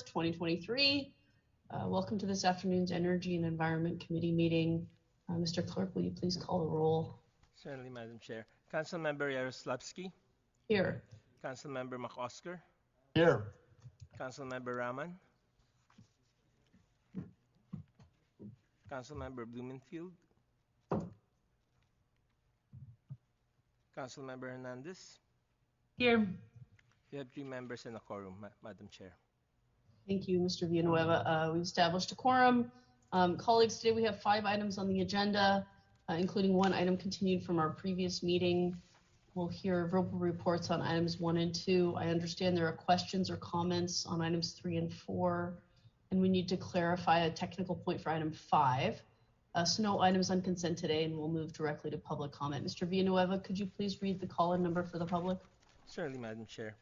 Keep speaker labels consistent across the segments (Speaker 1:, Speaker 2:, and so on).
Speaker 1: 2023. Welcome to this afternoon's Energy and Environment Committee meeting. Mr. Clerk, will you please call the roll?
Speaker 2: Certainly, Madam Chair. Councilmember Yaroslavsky.
Speaker 1: Here.
Speaker 2: Councilmember McOsker.
Speaker 3: Here.
Speaker 2: Councilmember Rahman. Councilmember Blumenfield. Councilmember Hernandez.
Speaker 1: Here.
Speaker 2: We have 3 members in a quorum, Madam Chair.
Speaker 1: Thank you, Mr. Villanueva. We've established a quorum. Colleagues, today we have 5 items on the agenda, including 1 item continued from our previous meeting. We'll hear verbal reports on items 1 and 2. I understand there are questions or comments on items 3 and 4, and we need to clarify a technical point for item 5. So no items on consent today, and we'll move directly to public comment. Mr. Villanueva, could you please read the call-in number for the public?
Speaker 2: Certainly, Madam Chair.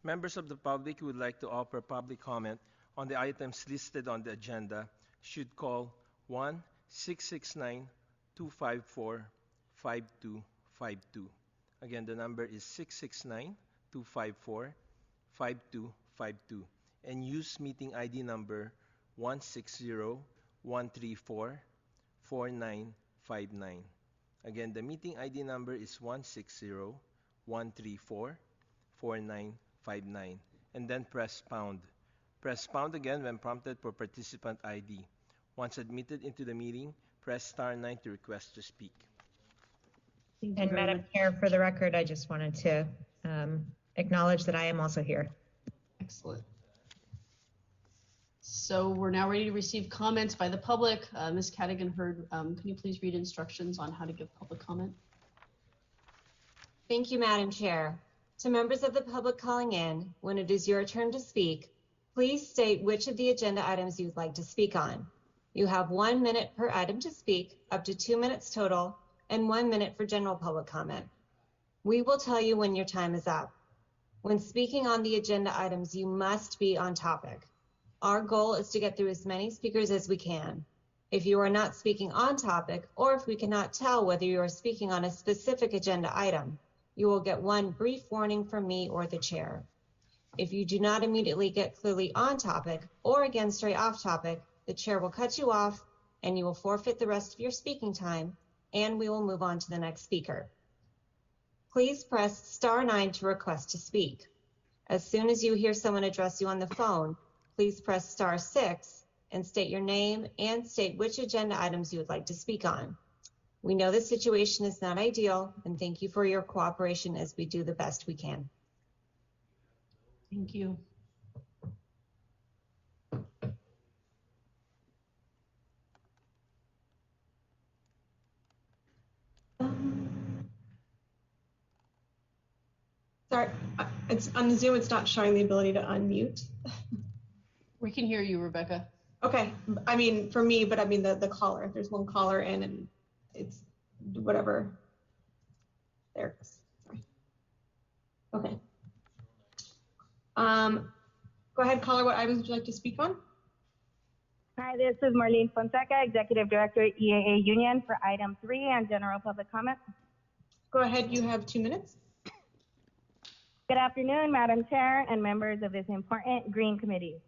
Speaker 2: Members of the public who would like to offer public comment on the items listed on the agenda should call 1-669-254-5252. Again, the number is 669-254-5252 and use meeting ID number 160-134-4959. Again, the meeting ID number is 160-134-4959, and then press pound. Press pound again when prompted for participant ID. Once admitted into the meeting, press *9 to request to speak.
Speaker 4: And Madam Chair, for the record, I just wanted to acknowledge that I am also here.
Speaker 1: Excellent. So we're now ready to receive comments by the public. Ms. Cadigan-Hurd, can you please read instructions on how to give public comment?
Speaker 5: Thank you, Madam Chair. To members of the public calling in, when it is your turn to speak, please state which of the agenda items you'd like to speak on. You have 1 minute per item to speak, up to 2 minutes total, and 1 minute for general public comment. We will tell you when your time is up. When speaking on the agenda items, you must be on topic. Our goal is to get through as many speakers as we can. If you are not speaking on topic, or if we cannot tell whether you are speaking on a specific agenda item, you will get 1 brief warning from me or the chair. If you do not immediately get clearly on topic, or again straight off topic, the chair will cut you off and you will forfeit the rest of your speaking time, and we will move on to the next speaker. Please press *9 to request to speak. As soon as you hear someone address you on the phone, please press *6 and state your name and state which agenda items you would like to speak on. We know the situation is not ideal, and thank you for your cooperation as we do the best we can.
Speaker 1: Thank you.
Speaker 6: Sorry, it's on Zoom. It's not showing the ability to unmute.
Speaker 1: We can hear you, Rebecca.
Speaker 6: Okay, I mean for me, but I mean the caller. If there's one caller in, and it's whatever. There it goes. Sorry. Okay. Go ahead, caller. What items would you like to speak on?
Speaker 7: Hi, this is Marlene Fonseca, Executive Director at EAA Union for item 3 and general public comment.
Speaker 6: Go ahead. You have 2 minutes.
Speaker 7: Good afternoon, Madam Chair and members of this important Green Committee.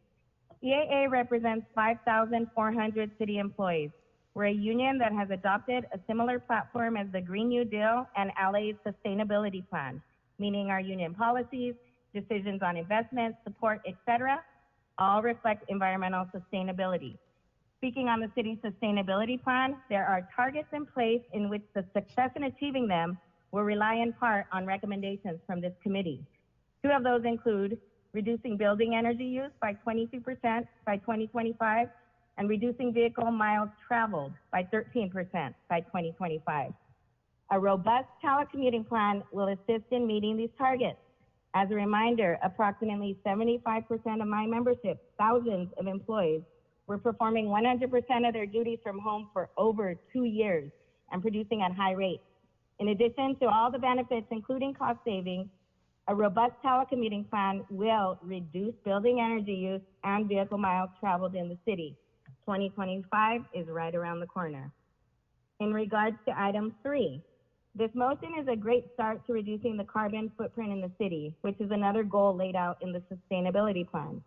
Speaker 7: EAA represents 5,400 city employees. We're a union that has adopted a similar platform as the Green New Deal and LA's sustainability plan, meaning our union policies, decisions on investments, support, etc., all reflect environmental sustainability. Speaking on the city's sustainability plan, there are targets in place in which the success in achieving them will rely in part on recommendations from this committee. 2 of those include reducing building energy use by 22% by 2025 and reducing vehicle miles traveled by 13% by 2025. A robust telecommuting plan will assist in meeting these targets. As a reminder, approximately 75% of my membership, thousands of employees, were performing 100% of their duties from home for over 2 years and producing at high rates. In addition to all the benefits, including cost savings, a robust telecommuting plan will reduce building energy use and vehicle miles traveled in the city. 2025 is right around the corner. In regards to item 3, this motion is a great start to reducing the carbon footprint in the city, which is another goal laid out in the sustainability plan.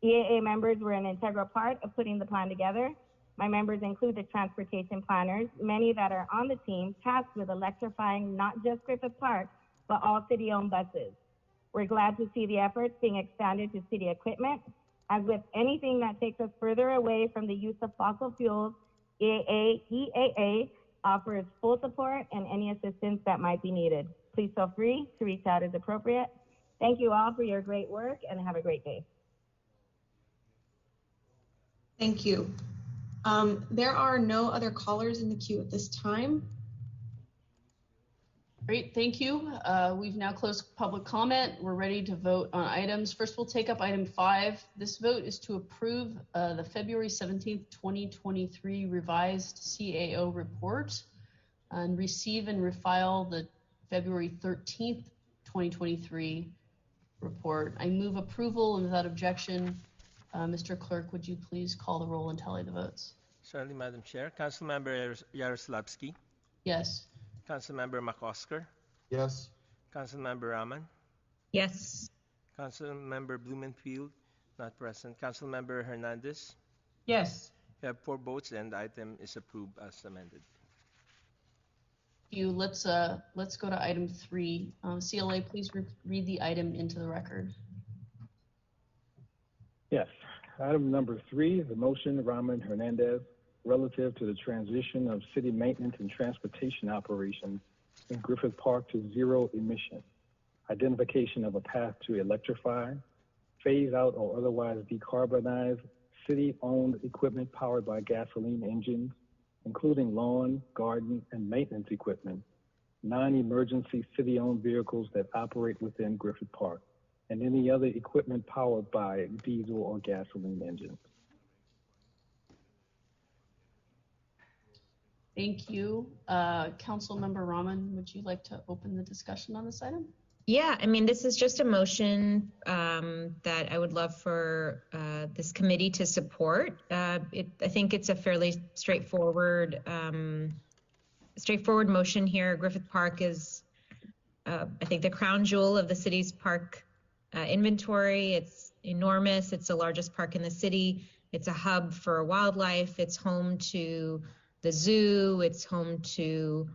Speaker 7: EAA members were an integral part of putting the plan together. My members include the transportation planners, many that are on the team tasked with electrifying not just Griffith Park, but all city-owned buses. We're glad to see the efforts being expanded to city equipment. As with anything that takes us further away from the use of fossil fuels, EAA offers full support and any assistance that might be needed. Please feel free to reach out as appropriate. Thank you all for your great work and have a great day.
Speaker 6: Thank you. There are no other callers in the queue at this time.
Speaker 1: Great, thank you. We've now closed public comment. We're ready to vote on items. First, we'll take up item 5. This vote is to approve the February 17th, 2023 revised CAO report and receive and refile the February 13th, 2023 report. I move approval, and without objection, Mr. Clerk, would you please call the roll and tally the votes?
Speaker 2: Certainly, Madam Chair. Councilmember Yaroslavsky,
Speaker 1: Yes.
Speaker 2: Councilmember McOsker,
Speaker 3: Yes.
Speaker 2: Councilmember Rahman,
Speaker 4: Yes.
Speaker 2: Councilmember Blumenfield, not present. Councilmember Hernandez.
Speaker 6: Yes.
Speaker 2: You have 4 votes, and the item is approved as amended.
Speaker 1: Let's go to item 3. CLA, please read the item into the record.
Speaker 8: Yes. Item number 3, the motion, Rahman Hernandez, relative to the transition of city maintenance and transportation operations in Griffith Park to zero emission, identification of a path to electrify, phase out or otherwise decarbonize city-owned equipment powered by gasoline engines, including lawn, garden, and maintenance equipment, non-emergency city-owned vehicles that operate within Griffith Park, and any other equipment powered by diesel or gasoline engines.
Speaker 1: Thank you. Councilmember Rahman, would you like to open the discussion on this item?
Speaker 4: Yeah, I mean, this is just a motion that I would love for this committee to support. I think it's a fairly straightforward motion here. Griffith Park is, I think, the crown jewel of the city's park inventory. It's enormous. It's the largest park in the city. It's a hub for wildlife. It's home to the zoo. It's home to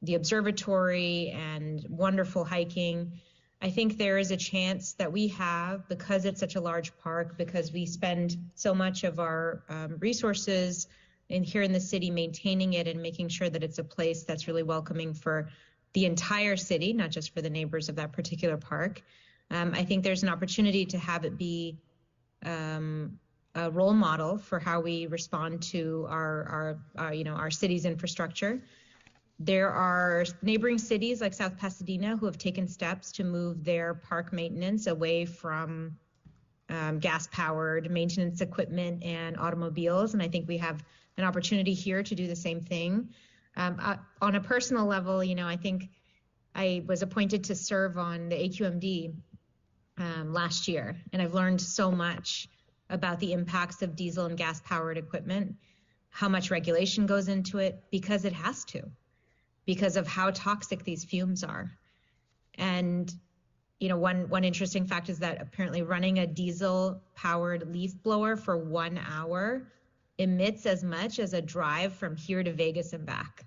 Speaker 4: the observatory and wonderful hiking. I think there is a chance that we have, because it's such a large park, because we spend so much of our resources here in the city maintaining it and making sure that it's a place that's really welcoming for the entire city, not just for the neighbors of that particular park. I think there's an opportunity to have it be a role model for how we respond to our city's infrastructure. There are neighboring cities like South Pasadena who have taken steps to move their park maintenance away from gas-powered maintenance equipment and automobiles, and I think we have an opportunity here to do the same thing. On a personal level, I think I was appointed to serve on the AQMD last year, and I've learned so much about the impacts of diesel and gas-powered equipment, how much regulation goes into it, because it has to, because of how toxic these fumes are. And one interesting fact is that apparently running a diesel-powered leaf blower for 1 hour emits as much as a drive from here to Vegas and back.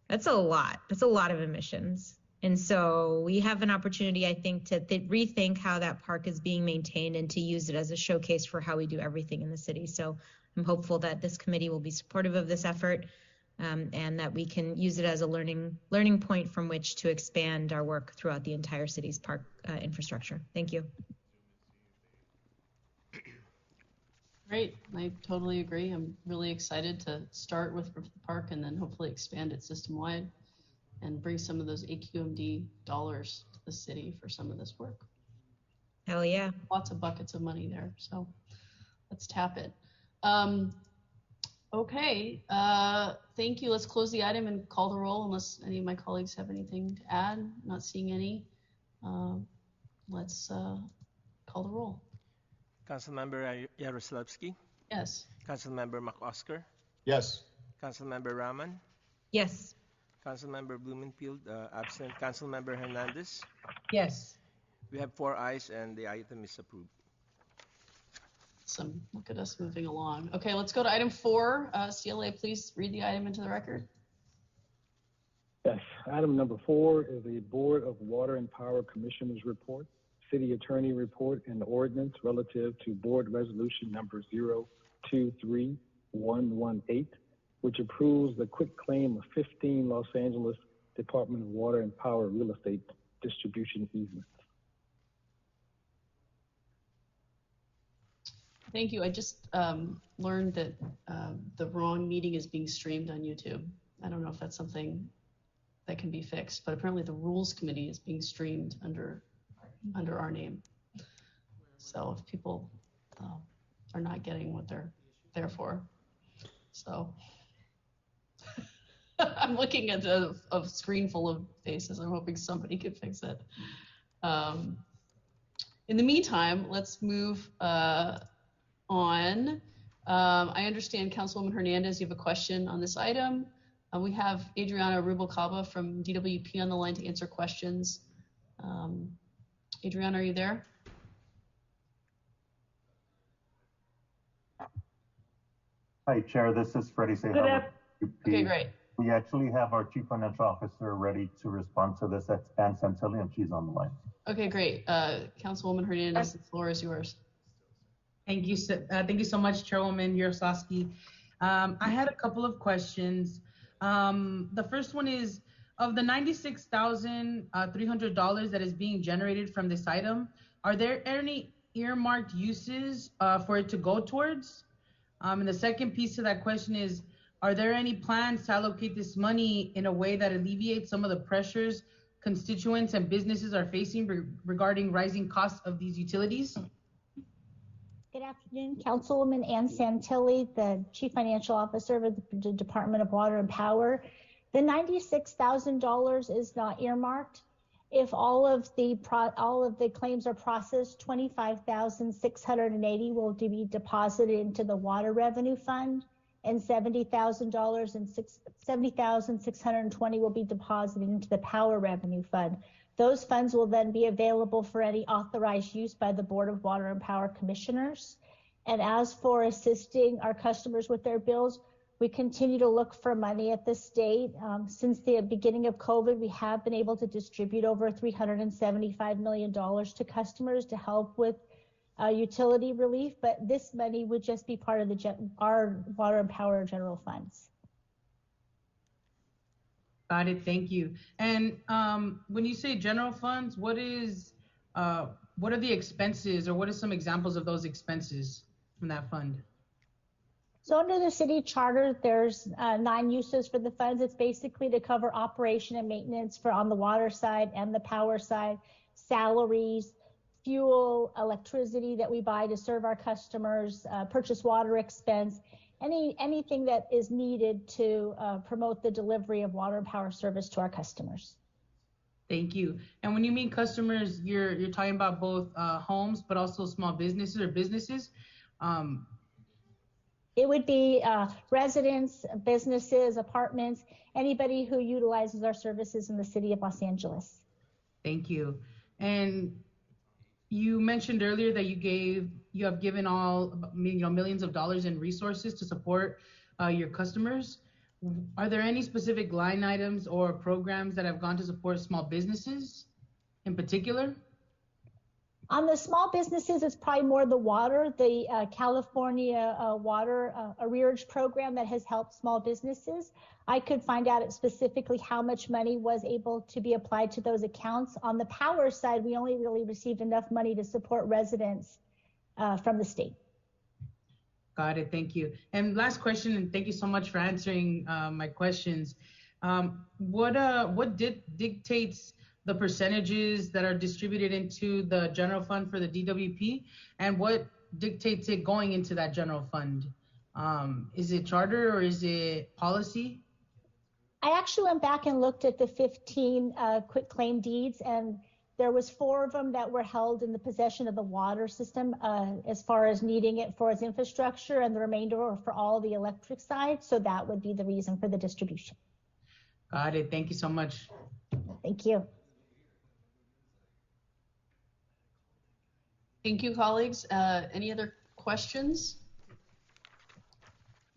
Speaker 4: That's a lot. That's a lot of emissions. And so we have an opportunity, I think, to rethink how that park is being maintained and to use it as a showcase for how we do everything in the city. So I'm hopeful that this committee will be supportive of this effort and that we can use it as a learning point from which to expand our work throughout the entire city's park infrastructure. Thank you.
Speaker 1: Great, I totally agree. I'm really excited to start with Griffith Park and then hopefully expand it system-wide and bring some of those AQMD dollars to the city for some of this work.
Speaker 4: Hell yeah.
Speaker 1: Lots of buckets of money there, so let's tap it. Okay, thank you. Let's close the item and call the roll unless any of my colleagues have anything to add. Not seeing any. Let's call the roll.
Speaker 2: Councilmember Yaroslavsky,
Speaker 1: Yes.
Speaker 2: Councilmember McOsker,
Speaker 3: Yes.
Speaker 2: Councilmember Rahman,
Speaker 4: Yes.
Speaker 2: Councilmember Blumenfield, absent. Councilmember Hernandez.
Speaker 6: Yes.
Speaker 2: We have 4 ayes and the item is approved.
Speaker 1: Awesome. Look at us moving along. Okay, let's go to item 4. CLA, please read the item into the record.
Speaker 8: Yes, item number 4 is the Board of Water and Power Commissioners Report, City Attorney Report, and Ordinance relative to Board Resolution number 023118, which approves the quitclaim of 15 Los Angeles Department of Water and Power real estate distribution easements.
Speaker 1: Thank you. I just learned that the wrong meeting is being streamed on YouTube. I don't know if that's something that can be fixed, but apparently the Rules Committee is being streamed under our name. So if people are not getting what they're there for. So I'm looking at a screen full of faces. I'm hoping somebody could fix it. In the meantime, let's move on. I understand Councilwoman Hernandez, you have a question on this item. We have Adriana Rubalcaba from DWP on the line to answer questions. Adriana, are you there?
Speaker 3: Hi, Chair. This is Freddie Sehar.
Speaker 1: Okay, great.
Speaker 3: We actually have our Chief Financial Officer ready to respond to this. That's Ann Santilli, and she's on the line.
Speaker 1: Okay, great. Councilwoman Hernandez, the floor is yours.
Speaker 9: Thank you so much, Chairwoman Yaroslavsky. I had a couple of questions. The first one is, of the $96,300 that is being generated from this item, are there any earmarked uses for it to go towards? And the second piece of that question is, are there any plans to allocate this money in a way that alleviates some of the pressures constituents and businesses are facing regarding rising costs of these utilities?
Speaker 10: Good afternoon, Councilwoman Ann Santilli, the Chief Financial Officer of the Department of Water and Power. The $96,000 is not earmarked. If all of the claims are processed, $25,680 will be deposited into the Water Revenue Fund, and $70,620 will be deposited into the Power Revenue Fund. Those funds will then be available for any authorized use by the Board of Water and Power Commissioners. And as for assisting our customers with their bills, we continue to look for money at the state. Since the beginning of COVID, we have been able to distribute over $375 million to customers to help with utility relief, but this money would just be part of our Water and Power general funds.
Speaker 9: Got it, thank you. And when you say general funds, what are the expenses, or what are some examples of those expenses from that fund?
Speaker 10: So under the city charter, there's 9 uses for the funds. It's basically to cover operation and maintenance for on the water side and the power side, salaries, fuel, electricity that we buy to serve our customers, purchase water expense, anything that is needed to promote the delivery of water and power service to our customers.
Speaker 9: Thank you. And when you mean customers, you're talking about both homes, but also small businesses or businesses?
Speaker 10: It would be residents, businesses, apartments, anybody who utilizes our services in the city of Los Angeles.
Speaker 9: Thank you. And you mentioned earlier that you have given millions of dollars in resources to support your customers. Are there any specific line items or programs that have gone to support small businesses in particular?
Speaker 10: On the small businesses, it's probably more the water, the California water arrearage program that has helped small businesses. I could find out specifically how much money was able to be applied to those accounts. On the power side, we only really received enough money to support residents from the state.
Speaker 9: Got it, thank you. And last question, and thank you so much for answering my questions. What dictates the percentages that are distributed into the general fund for the DWP, and what dictates it going into that general fund? Is it charter or is it policy?
Speaker 10: I actually went back and looked at the 15 quitclaim deeds, and there was 4 of them that were held in the possession of the water system as far as needing it for its infrastructure, and the remainder are for all the electric side. So that would be the reason for the distribution.
Speaker 9: Got it, thank you so much.
Speaker 10: Thank you.
Speaker 1: Thank you, colleagues. Any other questions?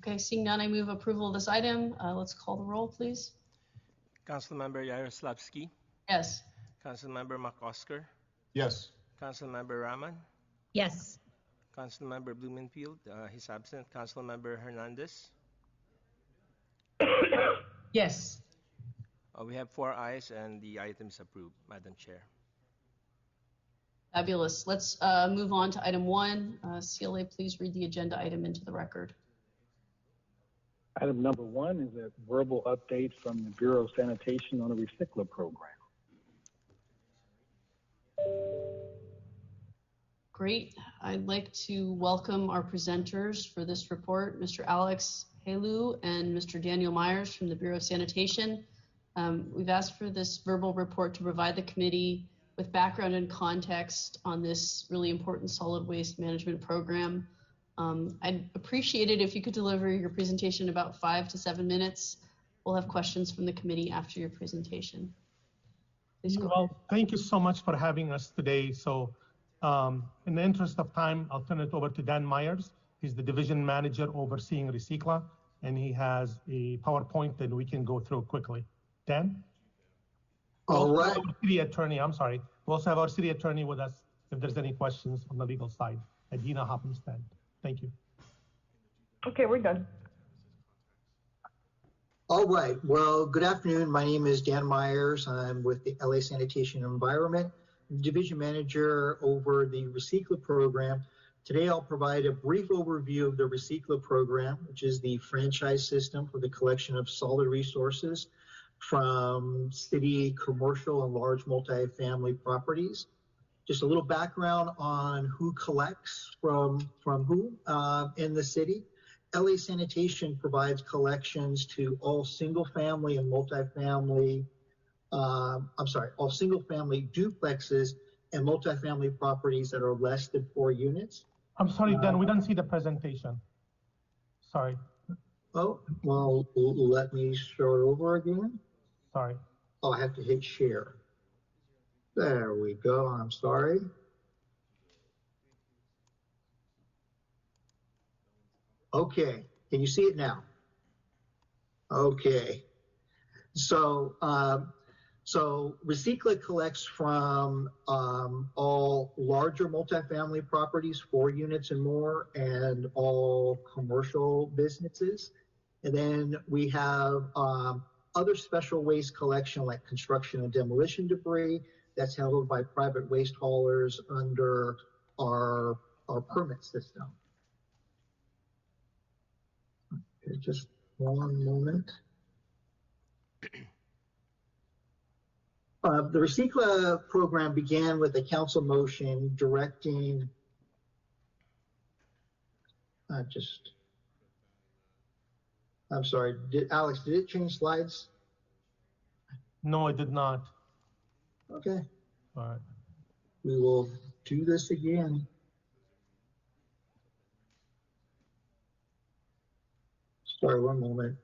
Speaker 1: Okay, seeing none, I move approval of this item. Let's call the roll, please.
Speaker 2: Councilmember Yaroslavsky,
Speaker 1: Yes.
Speaker 2: Councilmember McOsker,
Speaker 11: Yes.
Speaker 2: Councilmember Rahman,
Speaker 4: Yes.
Speaker 2: Councilmember Blumenfield, he's absent. Councilmember Hernandez.
Speaker 9: Yes.
Speaker 2: We have 4 ayes and the item is approved, Madam Chair.
Speaker 1: Fabulous. Let's move on to item 1. CLA, please read the agenda item into the record.
Speaker 8: Item number 1 is a verbal update from the Bureau of Sanitation on the Recycler program.
Speaker 1: Great. I'd like to welcome our presenters for this report, Mr. Alex Halou and Mr. Daniel Myers from the Bureau of Sanitation. We've asked for this verbal report to provide the committee with background and context on this really important solid waste management program. I'd appreciate it if you could deliver your presentation in about 5 to 7 minutes. We'll have questions from the committee after your presentation. Please go ahead.
Speaker 12: Thank you so much for having us today. So in the interest of time, I'll turn it over to Dan Myers. He's the division manager overseeing Recycla, and he has a PowerPoint that we can go through quickly. Dan?
Speaker 13: All right.
Speaker 12: City attorney, I'm sorry. We also have our city attorney with us if there's any questions on the legal side, Adina Hoppenstead. Thank you.
Speaker 6: Okay, we're done.
Speaker 13: All right. Well, good afternoon. My name is Dan Myers. I'm with the LA Sanitation and Environment, division manager over the Recycla program. Today, I'll provide a brief overview of the Recycla program, which is the franchise system for the collection of solid resources from city, commercial, and large multifamily properties. Just a little background on who collects from who in the city. LA Sanitation provides collections to all single-family and multifamily, all single-family duplexes and multifamily properties that are less than 4 units.
Speaker 12: I'm sorry, Dan, we don't see the presentation. Sorry.
Speaker 13: Oh, well, let me start over again.
Speaker 12: Sorry.
Speaker 13: Oh, I have to hit share. There we go. I'm sorry. Okay. Can you see it now? Okay. So, Recycla collects from all larger multifamily properties, 4 units and more, and all commercial businesses. And then we have other special waste collection like construction and demolition debris that's handled by private waste haulers under our permit system. Okay, just one moment. The Recycla program began with a council motion directing, I'm sorry, Alex, did it change slides?
Speaker 12: No, it did not.
Speaker 13: Okay.
Speaker 12: All right.
Speaker 13: We will do this again. Sorry, one moment.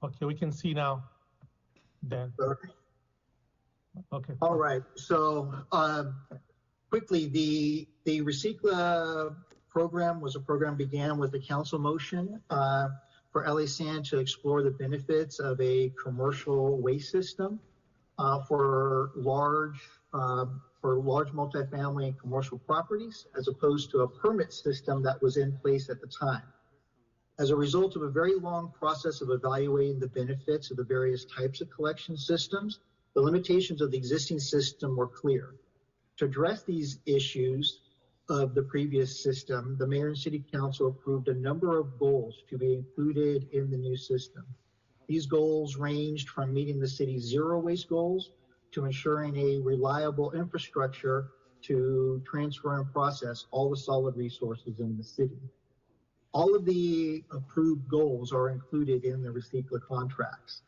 Speaker 12: Okay, we can see now, Dan. Okay.
Speaker 13: All right. So quickly, the Recycla program was a program began with a council motion for LA San to explore the benefits of a commercial waste system for large multifamily and commercial properties, as opposed to a permit system that was in place at the time. As a result of a very long process of evaluating the benefits of the various types of collection systems, the limitations of the existing system were clear. To address these issues of the previous system, the mayor and city council approved a number of goals to be included in the new system. These goals ranged from meeting the city's zero waste goals to ensuring a reliable infrastructure to transfer and process all the solid resources in the city. All of the approved goals are included in the Recycla contracts.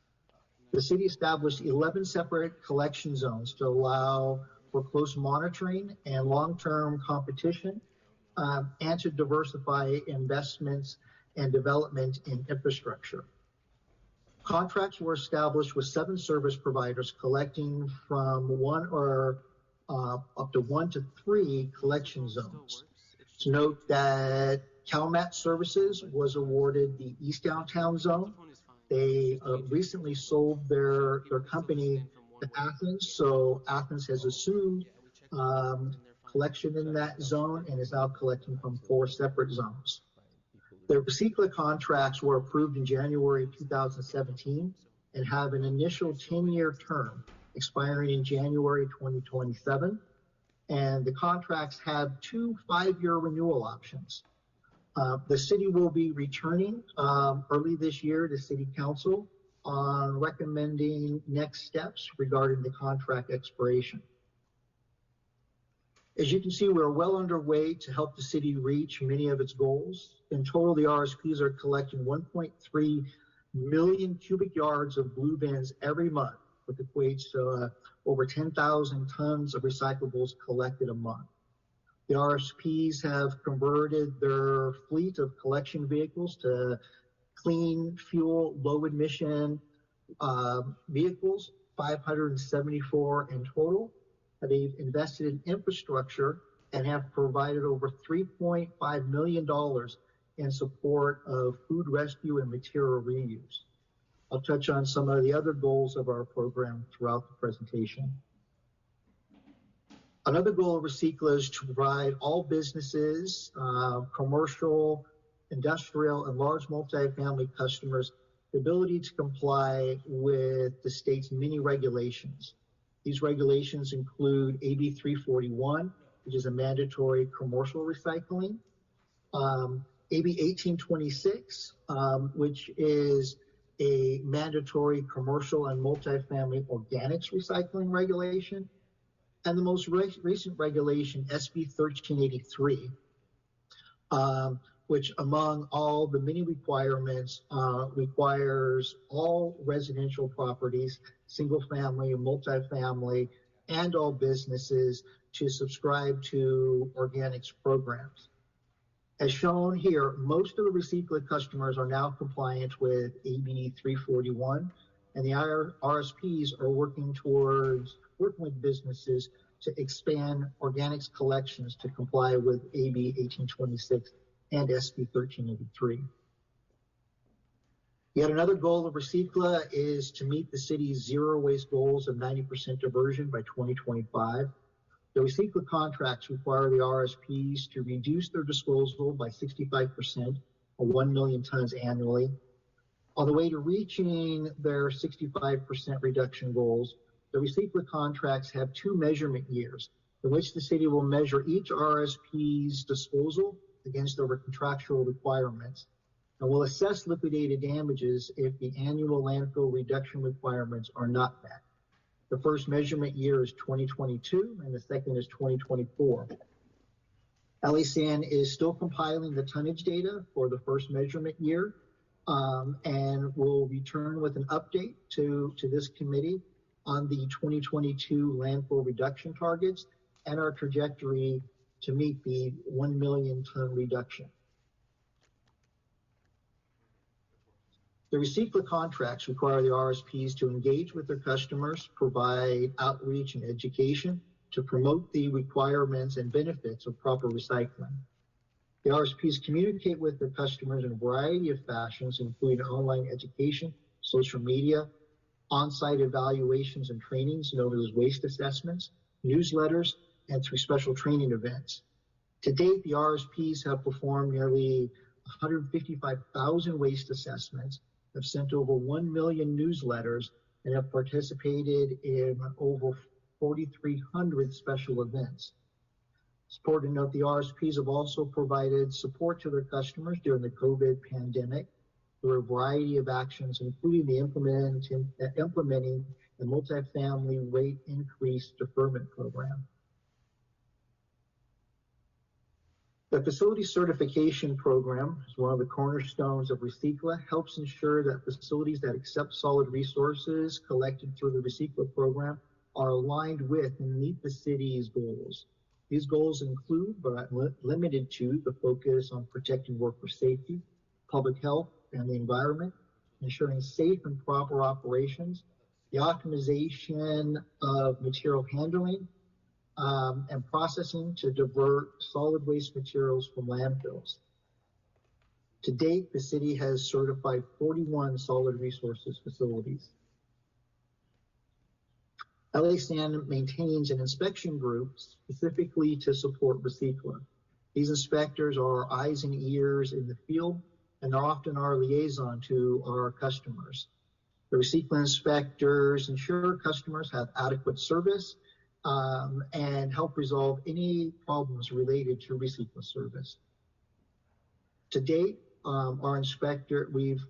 Speaker 13: The city established 11 separate collection zones to allow for close monitoring and long-term competition, and to diversify investments and development in infrastructure. Contracts were established with 7 service providers collecting from one or up to 1 to 3 collection zones. To note that CalMat Services was awarded the East Downtown Zone. They recently sold their company to Athens, so Athens has assumed collection in that zone and is now collecting from 4 separate zones. The Recicla contracts were approved in January 2017 and have an initial 10-year term expiring in January 2027. And the contracts have 2 5-year renewal options. The city will be returning early this year to City Council on recommending next steps regarding the contract expiration. As you can see, we're well underway to help the city reach many of its goals. In total, the RSPs are collecting 1.3 million cubic yards of blue bins every month, which equates to over 10,000 tons of recyclables collected a month. The RSPs have converted their fleet of collection vehicles to clean fuel, low emission vehicles, 574 in total. They've invested in infrastructure and have provided over $3.5 million in support of food rescue and material reuse. I'll touch on some of the other goals of our program throughout the presentation. Another goal of Recicla is to provide all businesses, commercial, industrial, and large multifamily customers the ability to comply with the state's many regulations. These regulations include AB 341, which is a mandatory commercial recycling, AB 1826, which is a mandatory commercial and multifamily organics recycling regulation, and the most recent regulation, SB 1383, which among all the many requirements requires all residential properties, single family, multifamily, and all businesses to subscribe to organics programs. As shown here, most of the Recicla customers are now compliant with AB 341, and the RSPs are working with businesses to expand organics collections to comply with AB 1826 and SB 1383. Yet another goal of Recicla is to meet the city's zero waste goals of 90% diversion by 2025. The Recicla contracts require the RSPs to reduce their disposal by 65% or 1 million tons annually. On the way to reaching their 65% reduction goals, the Recicla contracts have 2 measurement years in which the city will measure each RSP's disposal against their contractual requirements, and will assess liquidated damages if the annual landfill reduction requirements are not met. The first measurement year is 2022, and the second is 2024. LASAN is still compiling the tonnage data for the first measurement year, and will return with an update to this committee on the 2022 landfill reduction targets and our trajectory to meet the 1 million ton reduction. The Recicla contracts require the RSPs to engage with their customers, provide outreach and education to promote the requirements and benefits of proper recycling. The RSPs communicate with their customers in a variety of fashions, including online education, social media, on-site evaluations and trainings known as waste assessments, newsletters, and through special training events. To date, the RSPs have performed nearly 155,000 waste assessments, have sent over 1 million newsletters, and have participated in over 4,300 special events. It's important to note the RSPs have also provided support to their customers during the COVID pandemic through a variety of actions, including the implementing the multifamily rate increase deferment program. The facility certification program is one of the cornerstones of Recicla, helps ensure that facilities that accept solid resources collected through the Recicla program are aligned with and meet the city's goals. These goals include, but not limited to, the focus on protecting worker safety, public health, and the environment, ensuring safe and proper operations, the optimization of material handling, and processing to divert solid waste materials from landfills. To date, the city has certified 41 solid resources facilities. LA San maintains an inspection group specifically to support Recicla. These inspectors are our eyes and ears in the field, and they're often our liaison to our customers. The Recicla inspectors ensure customers have adequate service and help resolve any problems related to Recicla service. To date, we've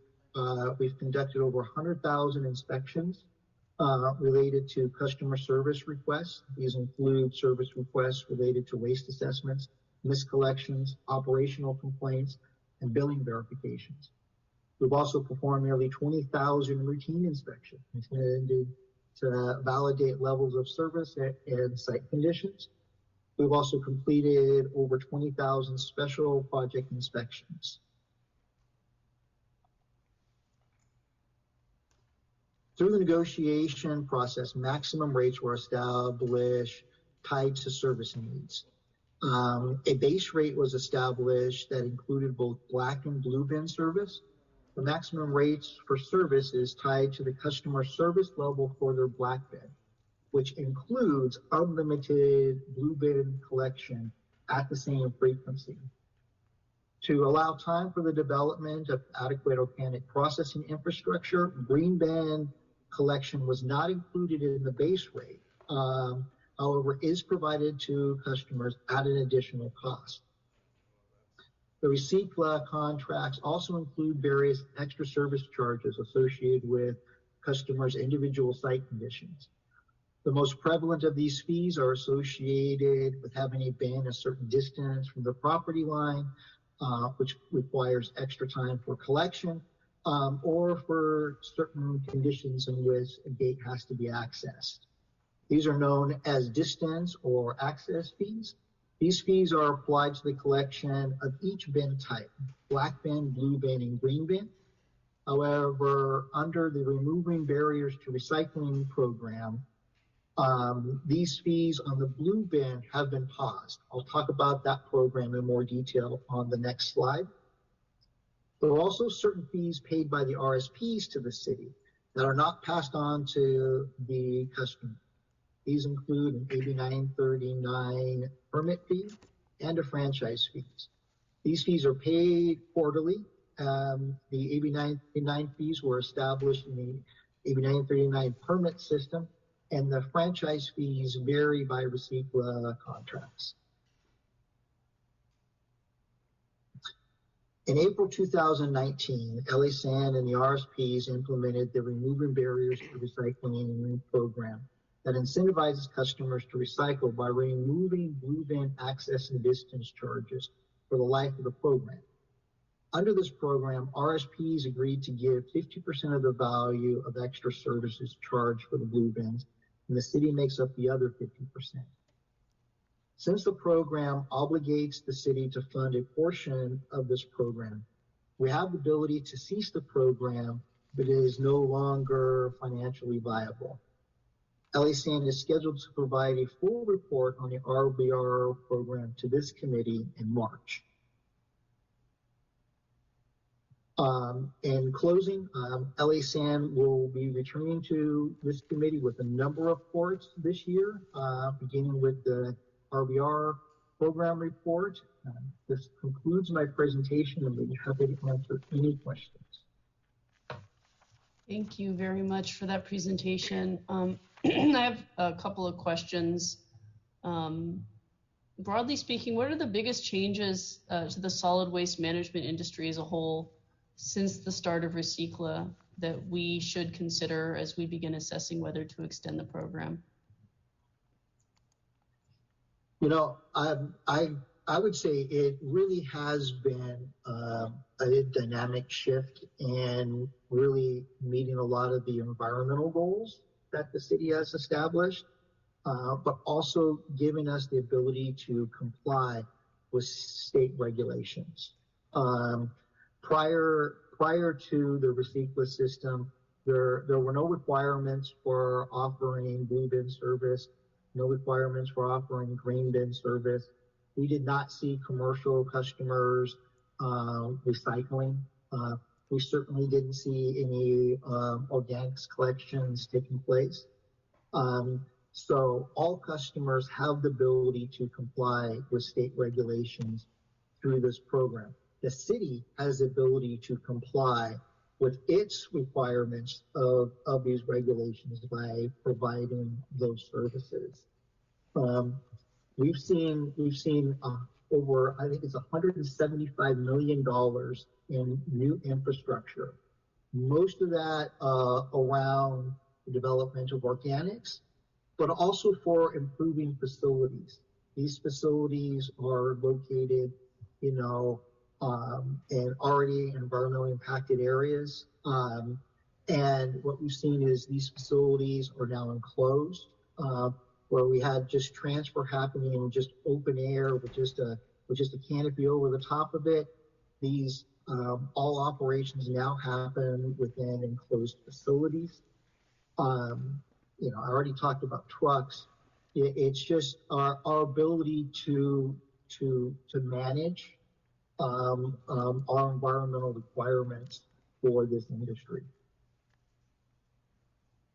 Speaker 13: conducted over 100,000 inspections related to customer service requests. These include service requests related to waste assessments, miscollections, operational complaints, and billing verifications. We've also performed nearly 20,000 routine inspections intended to validate levels of service and site conditions. We've also completed over 20,000 special project inspections. Through the negotiation process, maximum rates were established tied to service needs. A base rate was established that included both black and blue bin service. The maximum rates for service is tied to the customer service level for their black bin, which includes unlimited blue bin collection at the same frequency. To allow time for the development of adequate organic processing infrastructure, green bin collection was not included in the base rate, however, is provided to customers at an additional cost. The Recicla contracts also include various extra service charges associated with customers' individual site conditions. The most prevalent of these fees are associated with having a bin a certain distance from the property line, which requires extra time for collection, or for certain conditions in which a gate has to be accessed. These are known as distance or access fees. These fees are applied to the collection of each bin type, black bin, blue bin, and green bin. However, under the Removing Barriers to Recycling program, these fees on the blue bin have been paused. I'll talk about that program in more detail on the next slide. There are also certain fees paid by the RSPs to the city that are not passed on to the customer. These include an AB 939 permit fee and a franchise fees. These fees are paid quarterly. The AB 939 fees were established in the AB 939 permit system, and the franchise fees vary by Recicla contracts. In April 2019, LA San and the RSPs implemented the Removing Barriers to Recycling program that incentivizes customers to recycle by removing blue bin access and distance charges for the life of the program. Under this program, RSPs agreed to give 50% of the value of extra services charged for the blue bins, and the city makes up the other 50%. Since the program obligates the city to fund a portion of this program, we have the ability to cease the program, but it is no longer financially viable. LA San is scheduled to provide a full report on the RBR program to this committee in March. In closing, LA San will be returning to this committee with a number of reports this year, beginning with the RBR program report. This concludes my presentation, and we'll be happy to answer any questions.
Speaker 1: Thank you very much for that presentation. I have a couple of questions. Broadly speaking, what are the biggest changes to the solid waste management industry as a whole since the start of Recicla that we should consider as we begin assessing whether to extend the program?
Speaker 13: You know, I I would say it really has been a dynamic shift in really meeting a lot of the environmental goals that the city has established, but also giving us the ability to comply with state regulations. Prior to the recycler system, there were no requirements for offering blue bin service, no requirements for offering green bin service. We did not see commercial customers recycling. We certainly didn't see any organics collections taking place. So all customers have the ability to comply with state regulations through this program. The city has the ability to comply with its requirements of these regulations by providing those services. We've seen over, I think it's $175 million in new infrastructure. Most of that around the development of organics, but also for improving facilities. These facilities are located, in already environmentally impacted areas. And what we've seen is these facilities are now enclosed, where we had just transfer happening in just open air with just a canopy over the top of it. These all operations now happen within enclosed facilities. I already talked about trucks. It's just our ability to manage our environmental requirements for this industry.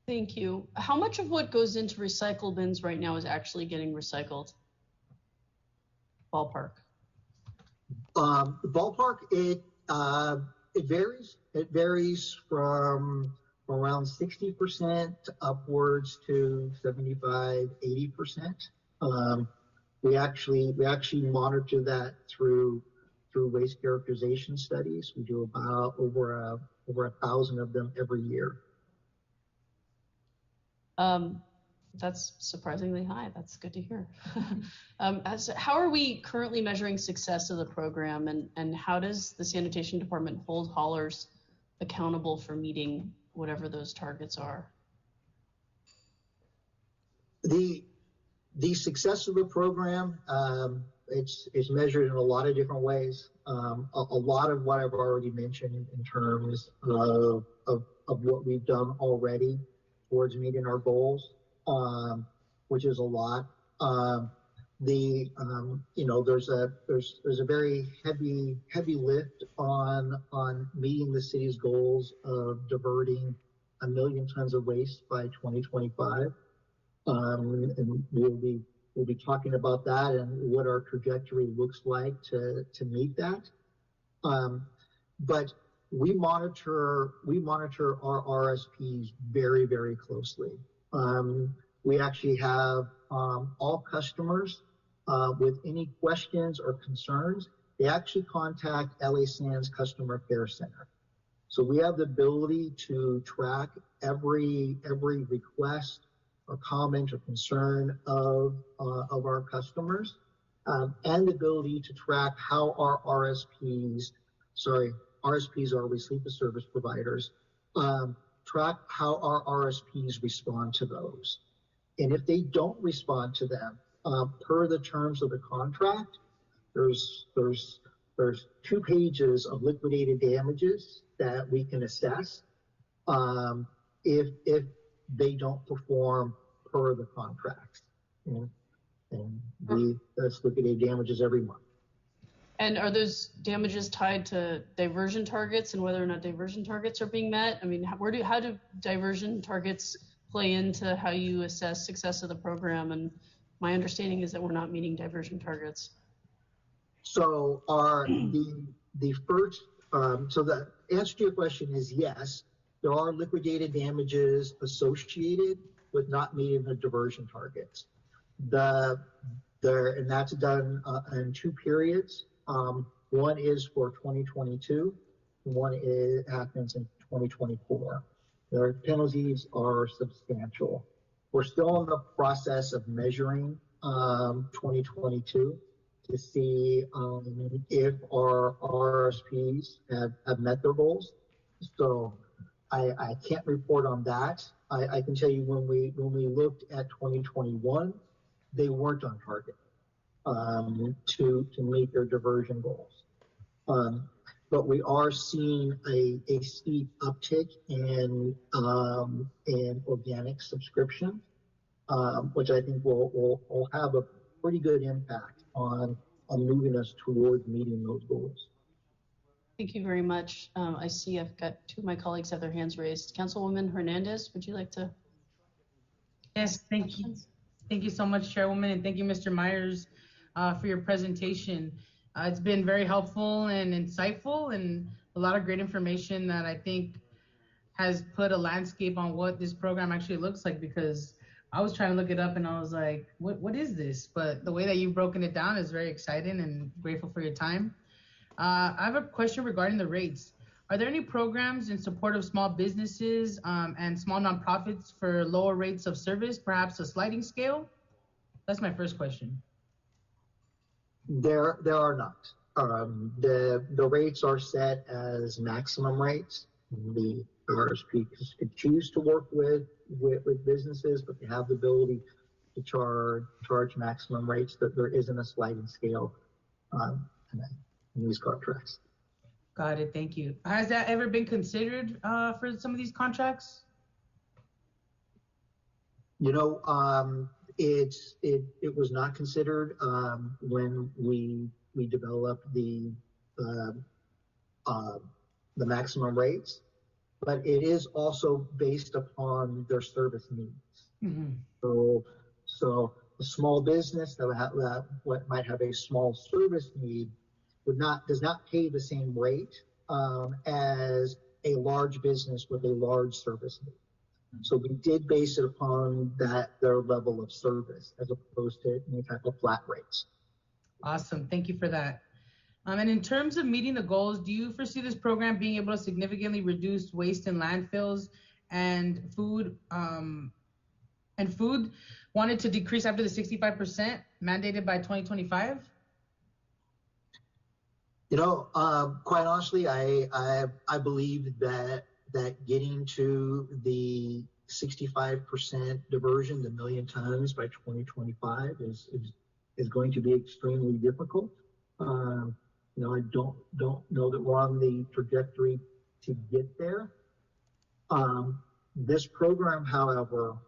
Speaker 1: Thank you. How much of what goes into recycle bins right now is actually getting recycled? Ballpark.
Speaker 13: The ballpark, it varies. It varies from around 60% upwards to 75, 80%. We actually monitor that through waste characterization studies. We do about over 1,000 of them every year.
Speaker 1: That's surprisingly high. That's good to hear. How are we currently measuring success of the program, and how does the sanitation department hold haulers accountable for meeting whatever those targets are?
Speaker 13: The success of the program, it's measured in a lot of different ways. A lot of what I've already mentioned in terms of what we've done already towards meeting our goals, which is a lot. There's a very heavy lift on meeting the city's goals of diverting 1 million tons of waste by 2025. And we'll be talking about that and what our trajectory looks like to meet that. But we monitor our RSPs very, very closely. We actually have all customers with any questions or concerns, they actually contact LA Sands Customer Affairs Center. So we have the ability to track every request or comment or concern of our customers, and the ability to track how our RSPs are recycling service providers, track how our RSPs respond to those. And if they don't respond to them, per the terms of the contract, there's 2 pages of liquidated damages that we can assess if they don't perform per the contract. And that's liquidated damages every month.
Speaker 1: And are those damages tied to diversion targets and whether or not diversion targets are being met? I mean, how do diversion targets play into how you assess success of the program? And my understanding is that we're not meeting diversion targets.
Speaker 13: So the answer to your question is yes, there are liquidated damages associated with not meeting the diversion targets. And that's done in 2 periods. One is for 2022, one happens in 2024. Their penalties are substantial. We're still in the process of measuring 2022. to see if our RSPs have met their goals. So I can't report on that. I can tell you when we looked at 2021, they weren't on target to meet their diversion goals. But we are seeing a steep uptick in organic subscription, which I think will have a pretty good impact on moving us towards meeting those goals.
Speaker 1: Thank you very much. I see I've got two of my colleagues have their hands raised. Councilwoman Hernandez, would you like to?
Speaker 9: Yes, thank you. Thank you so much, Chairwoman, and thank you, Mr. Myers, for your presentation. It's been very helpful and insightful, and a lot of great information that I think has put a landscape on what this program actually looks like, because I was trying to look it up and I was like, what is this? But the way that you've broken it down is very exciting, and grateful for your time. I have a question regarding the rates. Are there any programs in support of small businesses and small nonprofits for lower rates of service, perhaps a sliding scale? That's my first question.
Speaker 13: There are not. The rates are set as maximum rates. The RSP could choose to work with businesses, but they have the ability to charge maximum rates. That there isn't a sliding scale in these contracts.
Speaker 9: Got it. Thank you. Has that ever been considered for some of these contracts?
Speaker 13: You know, it was not considered when we developed the maximum rates, but it is also based upon their service needs. Mm-hmm. So a small business that might have a small service need does not pay the same rate as a large business with a large service need. So we did base it upon their level of service as opposed to any type of flat rates.
Speaker 9: Awesome, thank you for that. And in terms of meeting the goals, do you foresee this program being able to significantly reduce waste in landfills and food? Food wanted to decrease after the 65% mandated by 2025?
Speaker 13: You know, quite honestly, I believe that getting to the 65% diversion, the 1 million tons by 2025 is going to be extremely difficult. You know, I don't know that we're on the trajectory to get there. This program, however,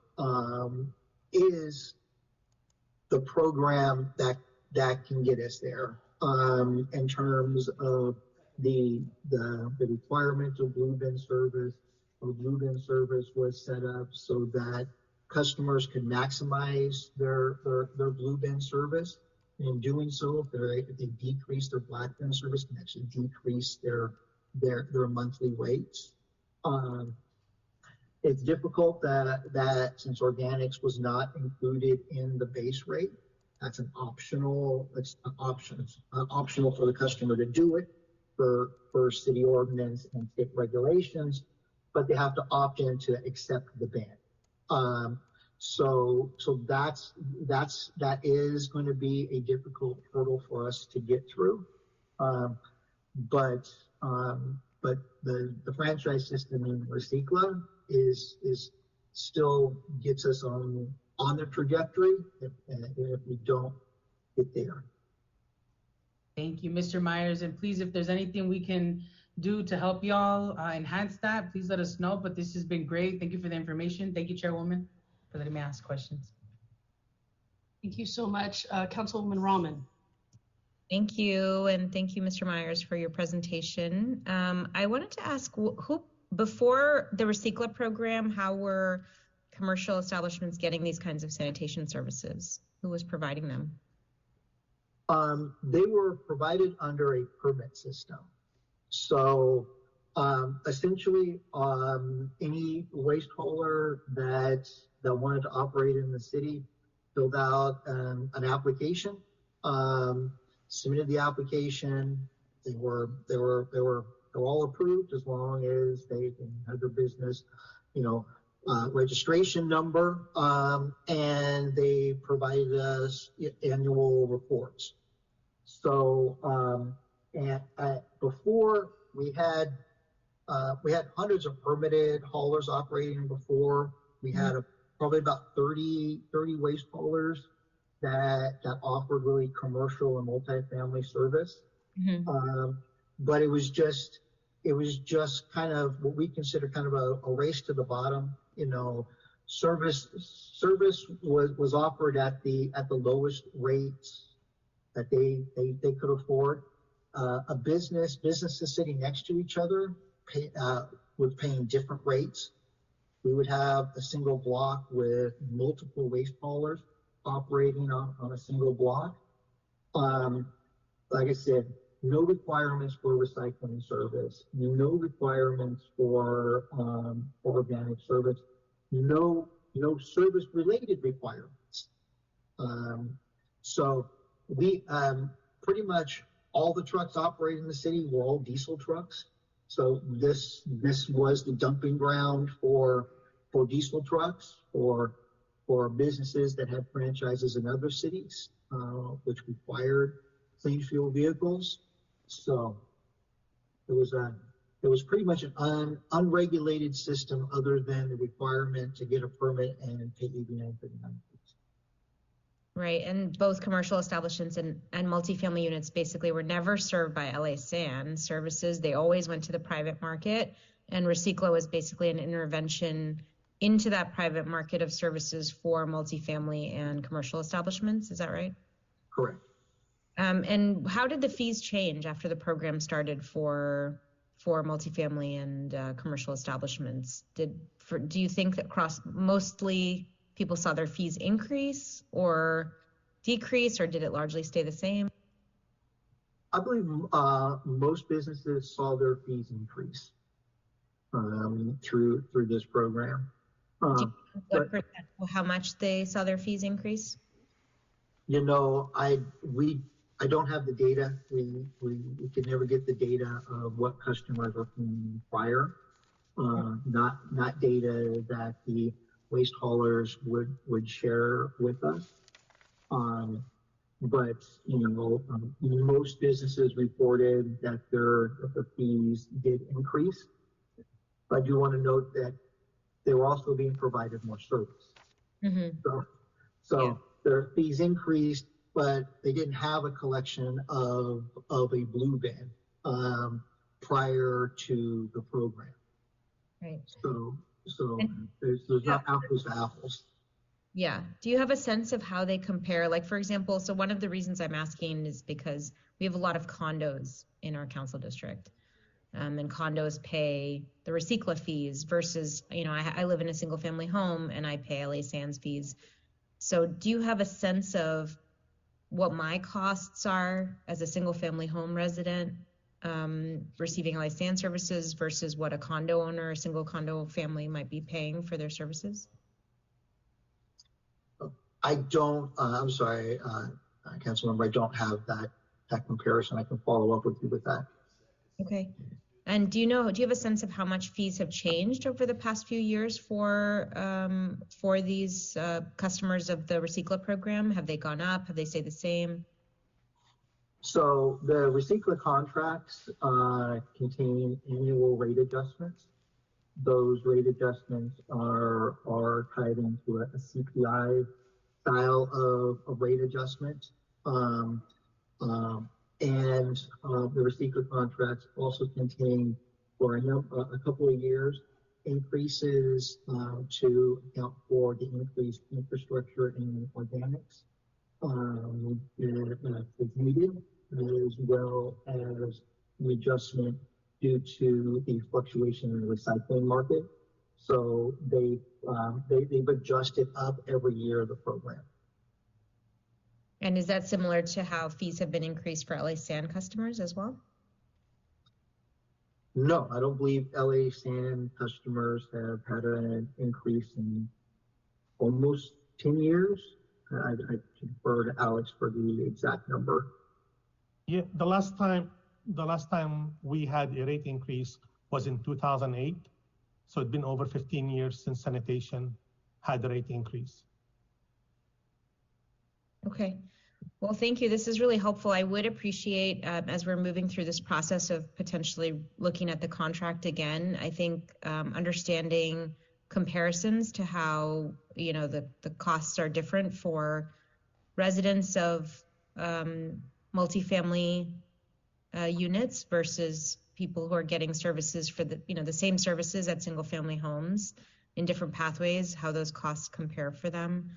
Speaker 13: is the program that can get us there. In terms of the requirement of blue bin service. Blue bin service was set up so that customers can maximize their blue bin service. And in doing so, if they decrease their black bin service, can actually decrease their monthly rates. It's difficult that since organics was not included in the base rate, that's an optional. It's an option. It's optional for the customer to do it for city ordinance and state regulations, but they have to opt in to accept the ban. So that is going to be a difficult hurdle for us to get through. But the franchise system in Recicla is still gets us on the trajectory if we don't get there.
Speaker 9: Thank you, Mr. Myers. And please, if there's anything we can do to help y'all enhance that, please let us know. But this has been great. Thank you for the information. Thank you, Chairwoman, for letting me ask questions.
Speaker 1: Thank you so much. Councilwoman Rahman.
Speaker 4: Thank you. And thank you, Mr. Myers, for your presentation. I wanted to ask, who, before the Recicla program, how were commercial establishments getting these kinds of sanitation services? Who was providing them?
Speaker 13: They were provided under a permit system. So essentially, any waste hauler that wanted to operate in the city filled out an application, submitted the application. They were all approved as long as they had their business, registration number, and they provided us annual reports. So, before we had hundreds of permitted haulers operating before. We had probably about 30 waste haulers that offered really commercial and multifamily service. But it was just kind of what we consider kind of a race to the bottom. You know, service was offered at the lowest rates that they could afford. Businesses sitting next to each other was paying different rates. We would have a single block with multiple waste haulers operating on a single block. Like I said, no requirements for recycling service, no requirements for organic service, no service related requirements. So we pretty much all the trucks operating in the city were all diesel trucks. So this was the dumping ground for diesel trucks, for businesses that had franchises in other cities, which required clean fuel vehicles. So it was pretty much an unregulated system, other than the requirement to get a permit and pay 89.39.
Speaker 4: Right, and both commercial establishments and multifamily units basically were never served by LA Sand services. They always went to the private market, and Recicla was basically an intervention into that private market of services for multifamily and commercial establishments. Is that right?
Speaker 13: Correct.
Speaker 4: And how did the fees change after the program started for multifamily and commercial establishments? Do you think that mostly people saw their fees increase or decrease, or did it largely stay the same?
Speaker 13: I believe most businesses saw their fees increase through this program.
Speaker 4: How much they saw their fees increase?
Speaker 13: You know, I don't have the data. We could never get the data of what customers were paying prior. Not data that the waste haulers would share with us. But you know, most businesses reported that their fees did increase. I do want to note that they were also being provided more service. So their fees increased, but they didn't have a collection of a blue bin prior to the program.
Speaker 4: Right.
Speaker 13: So there's not apples to apples.
Speaker 4: Yeah. Do you have a sense of how they compare? Like, for example, so one of the reasons I'm asking is because we have a lot of condos in our council district. And condos pay the Recicla fees versus, you know, I live in a single family home and I pay LA Sands fees. So do you have a sense of what my costs are as a single family home resident receiving LA Sands services versus what a condo owner, a single condo family might be paying for their services?
Speaker 13: I don't, I'm sorry, Councilmember, I don't have that comparison. I can follow up with you with that.
Speaker 4: Okay. And do you have a sense of how much fees have changed over the past few years for these customers of the Recicla program? Have they gone up? Have they stayed the same?
Speaker 13: So the Recicla contracts contain annual rate adjustments. Those rate adjustments are tied into a CPI style of rate adjustment. And the Recicla contracts also contain, for a couple of years, increases to account for the increased infrastructure in organics if needed, as well as the adjustment due to the fluctuation in the recycling market. So they've adjusted up every year of the program.
Speaker 4: And is that similar to how fees have been increased for LA Sand customers as well?
Speaker 13: No, I don't believe LA Sand customers have had an increase in almost 10 years. I defer to Alex for the exact number.
Speaker 12: Yeah, the last time we had a rate increase was in 2008. So it's been over 15 years since sanitation had the rate increase.
Speaker 4: Okay. Well, thank you. This is really helpful. I would appreciate, as we're moving through this process of potentially looking at the contract again, I think understanding comparisons to how, you know, the costs are different for residents of multifamily units versus people who are getting services for the, you know, the same services at single family homes in different pathways, how those costs compare for them,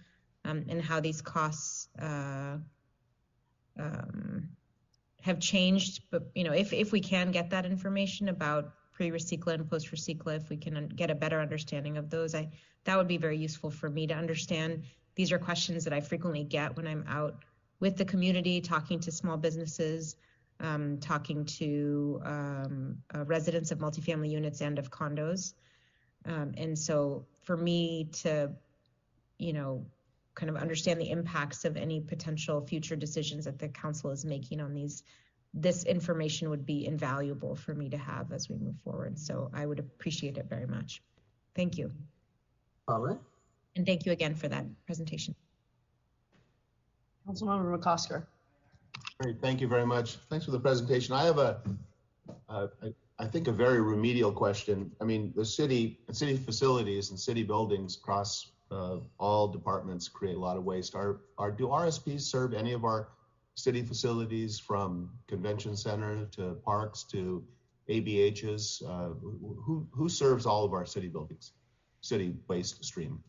Speaker 4: and how these costs have changed. But, you know, if we can get that information about pre-recicla and post-recicla, if we can get a better understanding of those, that would be very useful for me to understand. These are questions that I frequently get when I'm out with the community, talking to small businesses, talking to residents of multifamily units and of condos. And so for me to, you know, kind of understand the impacts of any potential future decisions that the council is making on these, this information would be invaluable for me to have as we move forward. So I would appreciate it very much. Thank you.
Speaker 13: All right.
Speaker 4: And thank you again for that presentation.
Speaker 1: Councilmember McCosker.
Speaker 11: Great, thank you very much. Thanks for the presentation. I have I think a very remedial question. I mean, the city facilities and city buildings across all departments create a lot of waste. Do RSPs serve any of our city facilities, from convention center to parks to ABHs? Who serves all of our city buildings, city waste stream?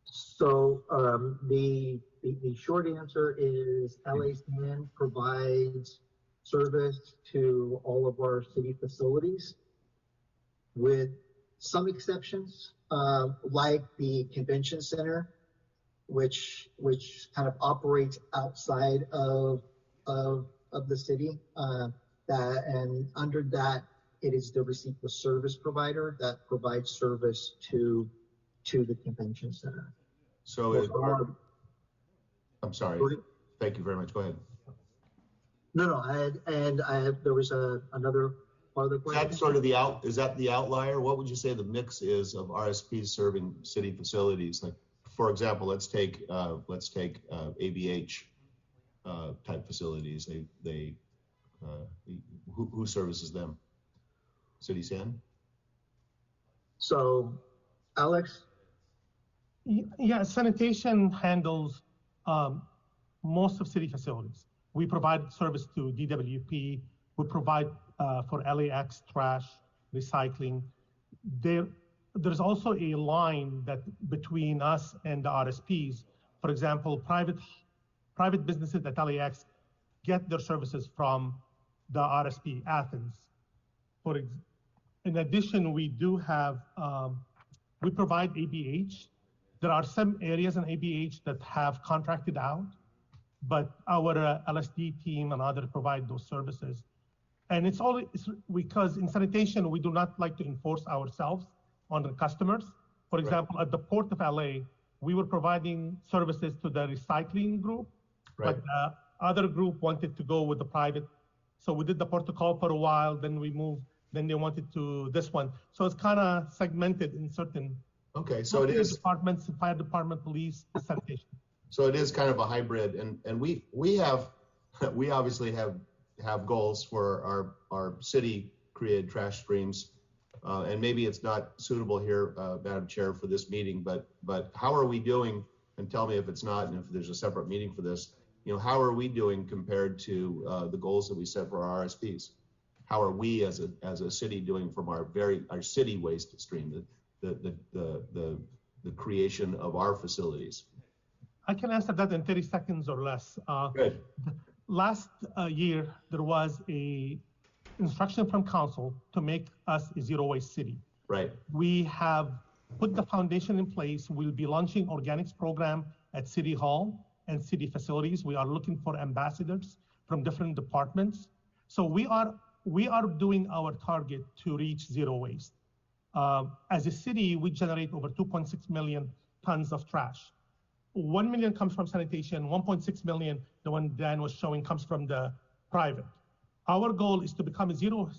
Speaker 13: So the short answer is LASTAN provides service to all of our city facilities, with some exceptions, like the convention center, which kind of operates outside of the city. And under that, it is the Receipt-less service provider that provides service to the convention center.
Speaker 11: So I'm sorry. Thank you very much. Go ahead.
Speaker 13: No, there was another part of the question.
Speaker 11: Is that sort of is that the outlier? What would you say the mix is of RSPs serving city facilities? Like, for example, let's take ABH type facilities. Who services them? City San?
Speaker 13: So, Alex?
Speaker 12: Yeah, sanitation handles most of city facilities. We provide service to DWP. We provide for LAX trash, recycling. There's also a line that between us and the RSPs. For example, private businesses at LAX get their services from the RSP Athens. In addition, we do have, we provide ABH. There are some areas in ABH that have contracted out, but our LSD team and others provide those services. And it's because in sanitation, we do not like to enforce ourselves on the customers. For example, at the Port of LA, we were providing services to the recycling group, but the other group wanted to go with the private. So we did the protocol for a while, then we moved, then they wanted to this one. So it's kind of segmented in certain
Speaker 11: so it is
Speaker 12: departments, fire department, police, sanitation.
Speaker 11: So it is kind of a hybrid, and we obviously have goals for our city created trash streams, and maybe it's not suitable here, Madam Chair, for this meeting, but how are we doing? And tell me if it's not, and if there's a separate meeting for this. You know, how are we doing compared to the goals that we set for our RSPs? How are we as a city doing from our city waste stream, the creation of our facilities?
Speaker 12: I can answer that in 30 seconds or less.
Speaker 11: Good.
Speaker 12: Last year, there was a instruction from council to make us a zero waste city.
Speaker 11: Right.
Speaker 12: We have put the foundation in place. We'll be launching organics program at City Hall and city facilities. We are looking for ambassadors from different departments. So we are doing our target to reach zero waste. As a city, we generate over 2.6 million tons of trash. 1 million comes from sanitation, 1.6 million, the one Dan was showing, comes from the private. Our goal is to become a zero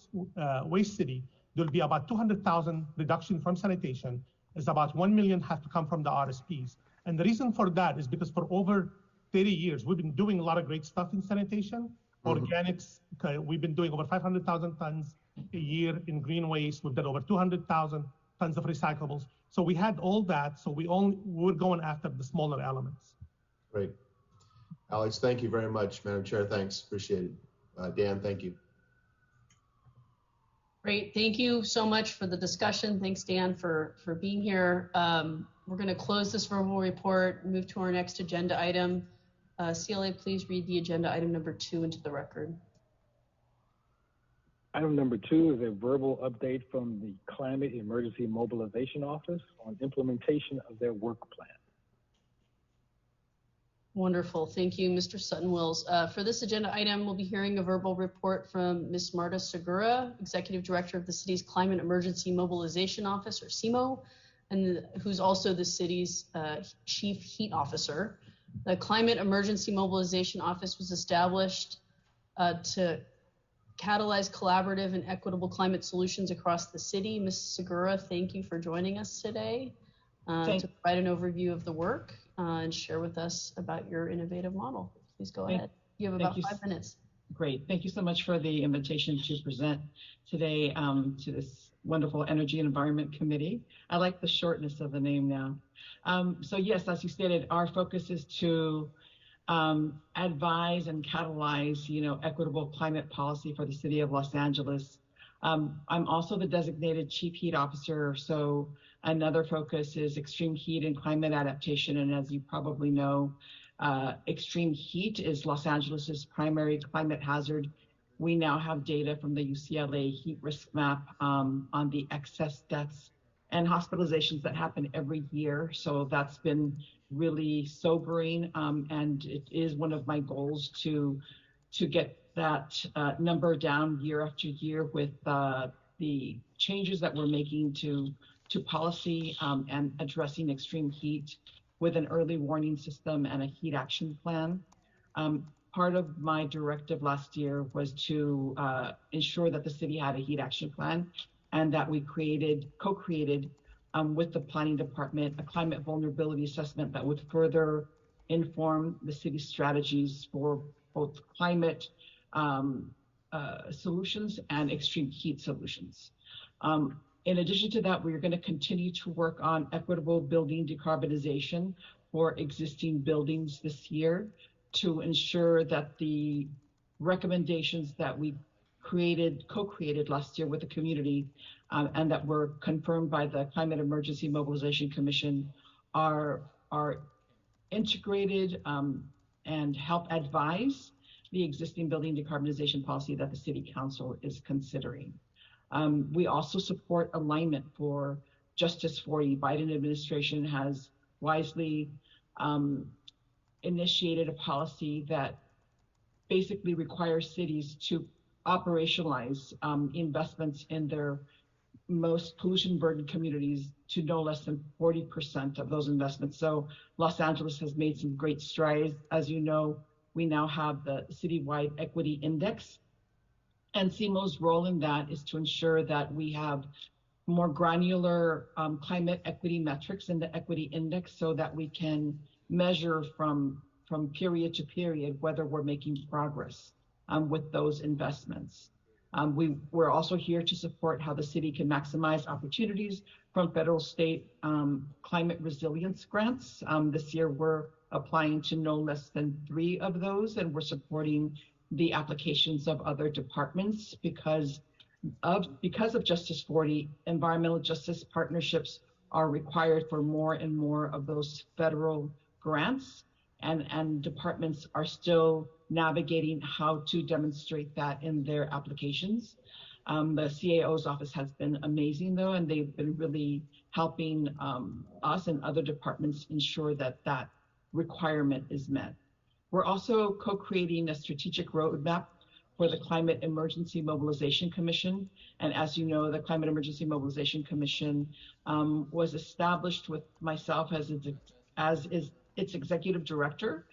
Speaker 12: waste city. There'll be about 200,000 reduction from sanitation. It's about 1 million have to come from the RSPs. And the reason for that is because for over 30 years, we've been doing a lot of great stuff in sanitation, organics. We've been doing over 500,000 tons a year in green waste. We've done over 200,000 tons of recyclables. So we had all that. So we're going after the smaller elements.
Speaker 11: Great. Alex, thank you very much. Madam Chair, thanks. Appreciate it. Dan, thank you.
Speaker 1: Great. Thank you so much for the discussion. Thanks, Dan, for being here. We're going to close this verbal report, move to our next agenda item. CLA, please read the agenda item number 2 into the record.
Speaker 8: Item number 2 is a verbal update from the Climate Emergency Mobilization Office on implementation of their work plan.
Speaker 1: Wonderful. Thank you, Mr. Sutton-Wills. For this agenda item, we'll be hearing a verbal report from Ms. Marta Segura, Executive Director of the city's Climate Emergency Mobilization Office, or CMO, and who's also the city's Chief Heat Officer. The Climate Emergency Mobilization Office was established to catalyze collaborative and equitable climate solutions across the city. Ms. Segura, thank you for joining us today to provide an overview of the work and share with us about your innovative model. Please go ahead. You have about 5 minutes.
Speaker 14: Great. Thank you so much for the invitation to present today to this wonderful Energy and Environment Committee. I like the shortness of the name now. So yes, as you stated, our focus is to advise and catalyze, equitable climate policy for the city of Los Angeles. I'm also the designated Chief Heat Officer, so another focus is extreme heat and climate adaptation. And as you probably know, extreme heat is Los Angeles's primary climate hazard. We now have data from the UCLA heat risk map on the excess deaths and hospitalizations that happen every year. So that's been really sobering, and it is one of my goals to get that number down year after year with the changes that we're making to policy and addressing extreme heat with an early warning system and a heat action plan. Part of my directive last year was to ensure that the city had a heat action plan, and that we co-created with the planning department a climate vulnerability assessment that would further inform the city's strategies for both climate solutions and extreme heat solutions. In addition to that, we're going to continue to work on equitable building decarbonization for existing buildings this year to ensure that the recommendations that we co-created last year with the community and that were confirmed by the Climate Emergency Mobilization Commission are integrated and help advise the existing building decarbonization policy that the City Council is considering. We also support alignment for Justice 40. Biden administration has wisely initiated a policy that basically requires cities to operationalize investments in their most pollution burdened communities to no less than 40% of those investments. So Los Angeles has made some great strides. As you know, we now have the citywide equity index, and CMO's role in that is to ensure that we have more granular climate equity metrics in the equity index so that we can measure from period to period whether we're making progress with those investments. We're also here to support how the city can maximize opportunities from federal, state climate resilience grants. This year, we're applying to no less than 3 of those, and we're supporting the applications of other departments because of Justice 40. Environmental justice partnerships are required for more and more of those federal grants, and departments are still navigating how to demonstrate that in their applications. The CAO's office has been amazing though, and they've been really helping us and other departments ensure that that requirement is met. We're also co-creating a strategic roadmap for the Climate Emergency Mobilization Commission. And as you know, the Climate Emergency Mobilization Commission was established with myself as its executive director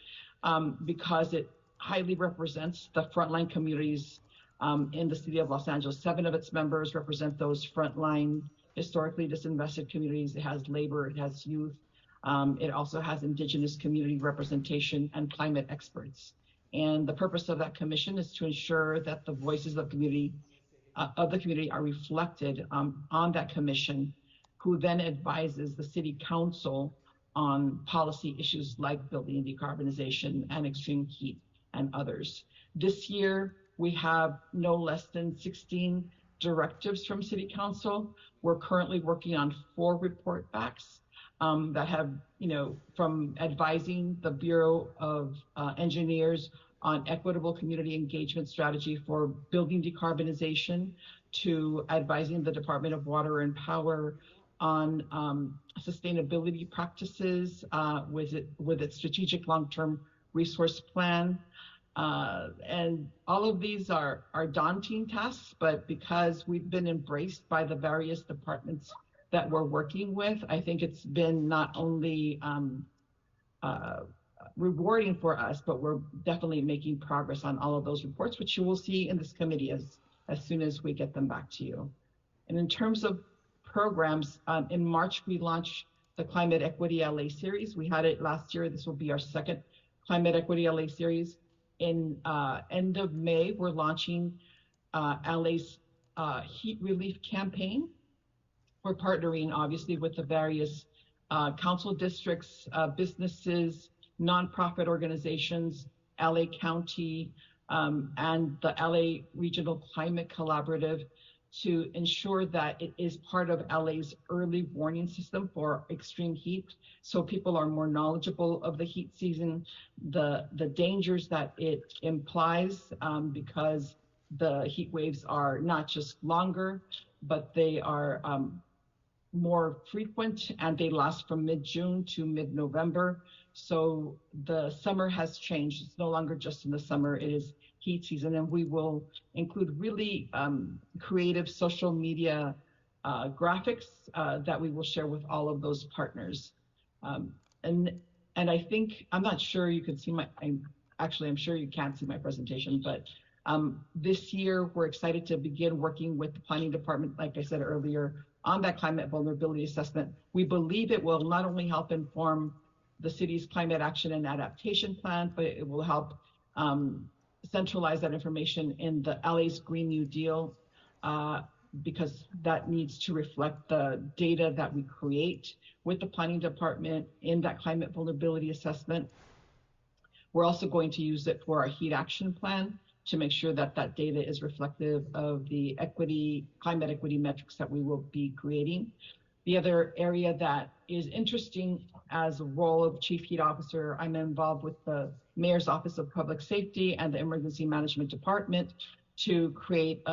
Speaker 14: because it highly represents the frontline communities in the city of Los Angeles. 7 of its members represent those frontline, historically disinvested communities. It has labor, it has youth, It also has indigenous community representation and climate experts. And the purpose of that commission is to ensure that the voices of the community are reflected on that commission, who then advises the city council on policy issues like building decarbonization and extreme heat and others. This year, we have no less than 16 directives from city council. We're currently working on 4 report backs that have, from advising the Bureau of Engineers on equitable community engagement strategy for building decarbonization, to advising the Department of Water and Power on sustainability practices with its strategic long-term resource plan. And all of these are daunting tasks, but because we've been embraced by the various departments that we're working with, I think it's been not only rewarding for us, but we're definitely making progress on all of those reports, which you will see in this committee as soon as we get them back to you. And in terms of programs, in March, we launched the Climate Equity LA series. We had it last year. This will be our second Climate Equity LA series. In end of May, we're launching LA's heat relief campaign. We're partnering obviously with the various council districts, businesses, nonprofit organizations, LA County, and the LA Regional Climate Collaborative to ensure that it is part of LA's early warning system for extreme heat, so people are more knowledgeable of the heat season, the dangers that it implies, because the heat waves are not just longer, but they are more frequent, and they last from mid-June to mid-November. So the summer has changed. It's no longer just in the summer, it is heat season, and we will include really creative social media graphics that we will share with all of those partners. And I think, I'm not sure you can see I'm sure you can't see my presentation, but this year we're excited to begin working with the planning department, like I said earlier, on that climate vulnerability assessment. We believe it will not only help inform the city's climate action and adaptation plan, but it will help centralize that information in the LA's Green New Deal, because that needs to reflect the data that we create with the planning department in that climate vulnerability assessment. We're also going to use it for our heat action plan to make sure that that data is reflective of the climate equity metrics that we will be creating. The other area that is interesting, as a role of Chief Heat Officer, I'm involved with the Mayor's Office of Public Safety and the Emergency Management Department to create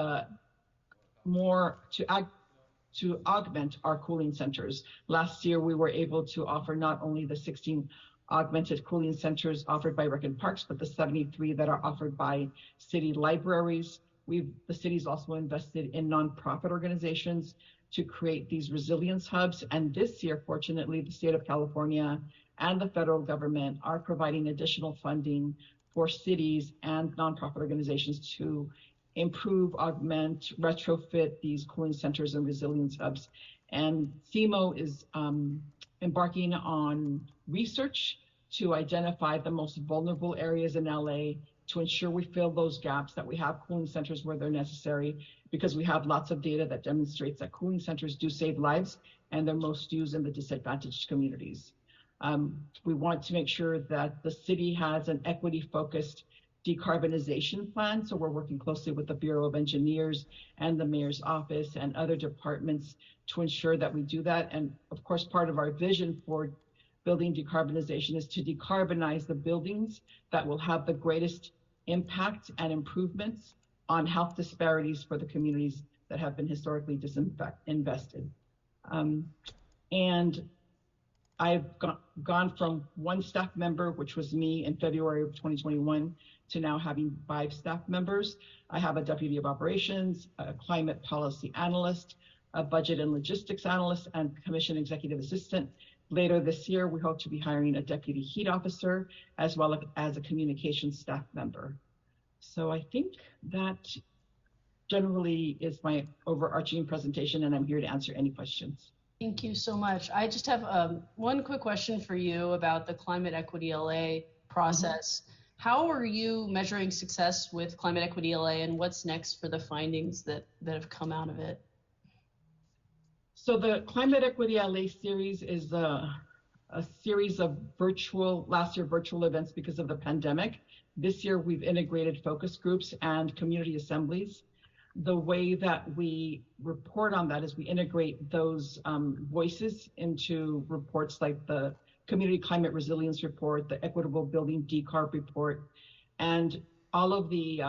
Speaker 14: to augment our cooling centers. Last year, we were able to offer not only the 16 augmented cooling centers offered by Rec and Parks, but the 73 that are offered by city libraries. The city's also invested in nonprofit organizations to create these resilience hubs. And this year, fortunately, the state of California and the federal government are providing additional funding for cities and nonprofit organizations to improve, augment, retrofit these cooling centers and resilience hubs. And CMO is embarking on research to identify the most vulnerable areas in LA to ensure we fill those gaps, that we have cooling centers where they're necessary, because we have lots of data that demonstrates that cooling centers do save lives and they're most used in the disadvantaged communities. We want to make sure that the city has an equity-focused decarbonization plan. So we're working closely with the Bureau of Engineers and the Mayor's Office and other departments to ensure that we do that. And of course, part of our vision for building decarbonization is to decarbonize the buildings that will have the greatest impact and improvements on health disparities for the communities that have been historically disinvested. And I've gone from one staff member, which was me in February of 2021, to now having 5 staff members. I have a deputy of operations, a climate policy analyst, a budget and logistics analyst, and commission executive assistant. Later this year, we hope to be hiring a deputy heat officer, as well as a communications staff member. So I think that generally is my overarching presentation, and I'm here to answer any questions.
Speaker 1: Thank you so much. I just have one quick question for you about the Climate Equity LA process. How are you measuring success with Climate Equity LA, and what's next for the findings that have come out of it?
Speaker 14: So the Climate Equity LA series is a series of last year virtual events because of the pandemic. This year we've integrated focus groups and community assemblies. The way that we report on that is we integrate those voices into reports like the Community Climate Resilience Report, the Equitable Building Decarb Report, and all of the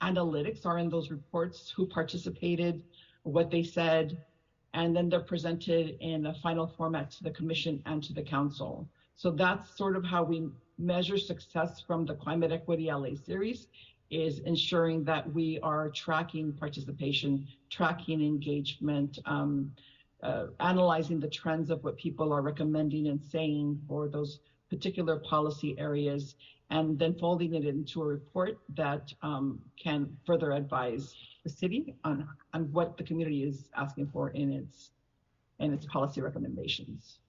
Speaker 14: analytics are in those reports, who participated, what they said, and then they're presented in a final format to the commission and to the council. So that's sort of how we measure success from the Climate Equity LA series, is ensuring that we are tracking participation, tracking engagement, analyzing the trends of what people are recommending and saying for those particular policy areas, and then folding it into a report that can further advise the city on what the community is asking for in its policy recommendations.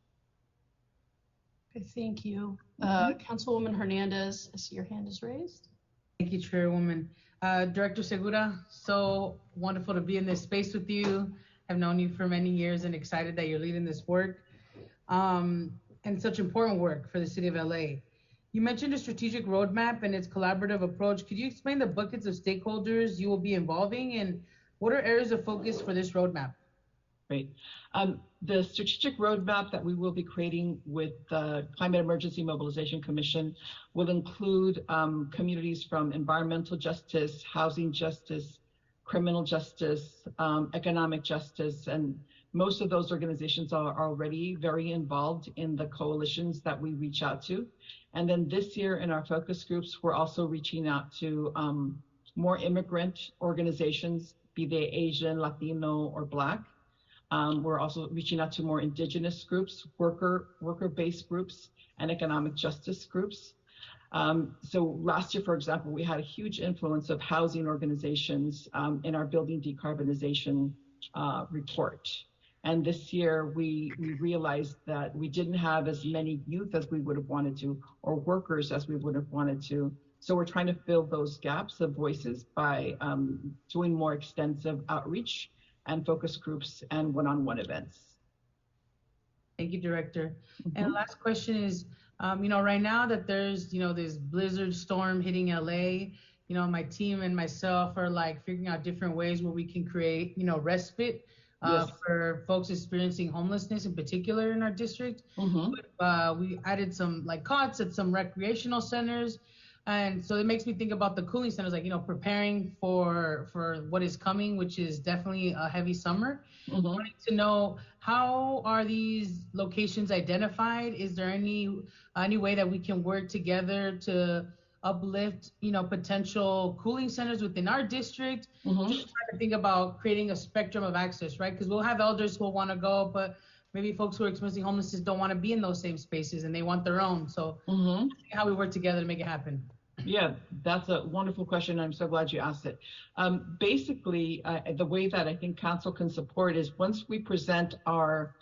Speaker 1: Okay, thank you. Councilwoman Hernandez, I see your hand is raised.
Speaker 9: Thank you, Chairwoman. Director Segura, so wonderful to be in this space with you. I've known you for many years and excited that you're leading this work and such important work for the city of LA. You mentioned a strategic roadmap and its collaborative approach. Could you explain the buckets of stakeholders you will be involving, and what are areas of focus for this roadmap?
Speaker 14: Great. The strategic roadmap that we will be creating with the Climate Emergency Mobilization Commission will include communities from environmental justice, housing justice, criminal justice, economic justice, and most of those organizations are already very involved in the coalitions that we reach out to. And then this year in our focus groups, we're also reaching out to more immigrant organizations, be they Asian, Latino, or Black. We're also reaching out to more indigenous groups, worker-based groups, and economic justice groups. So last year, for example, we had a huge influence of housing organizations in our building decarbonization report. And this year, we realized that we didn't have as many youth as we would have wanted to, or workers as we would have wanted to. So we're trying to fill those gaps of voices by doing more extensive outreach and focus groups and one-on-one events.
Speaker 9: Thank you, Director. And the last question is, right now that there's, this blizzard storm hitting LA, my team and myself are like figuring out different ways where we can create, respite for folks experiencing homelessness in particular in our district. We added some cots at some recreational centers. And so it makes me think about the cooling centers, preparing for what is coming, which is definitely a heavy summer. Wanting to know, how are these locations identified? Is there any way that we can work together to uplift, potential cooling centers within our district? Just trying to think about creating a spectrum of access, right? Because we'll have elders who will want to go, but maybe folks who are experiencing homelessness don't want to be in those same spaces and they want their own. So how we work together to make it happen.
Speaker 14: Yeah, that's a wonderful question. I'm so glad you asked it. Basically, the way that I think council can support is once we present our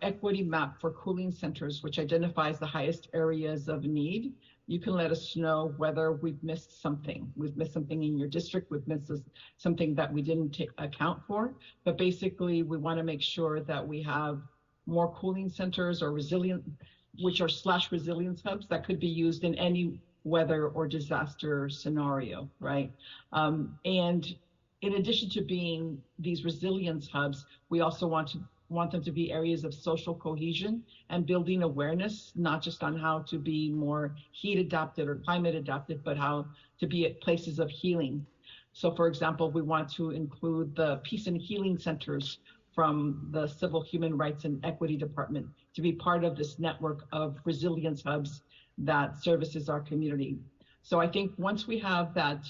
Speaker 14: equity map for cooling centers, which identifies the highest areas of need, you can let us know whether we've missed something. We've missed something in your district. We've missed something that we didn't account for. But basically, we want to make sure that we have more cooling centers or which are /resilience hubs that could be used in any weather or disaster scenario, right? And in addition to being these resilience hubs, we also want them to be areas of social cohesion and building awareness, not just on how to be more heat adapted or climate adapted, but how to be at places of healing. So for example, we want to include the peace and healing centers from the Civil Human Rights and Equity Department to be part of this network of resilience hubs that services our community. So I think once we have that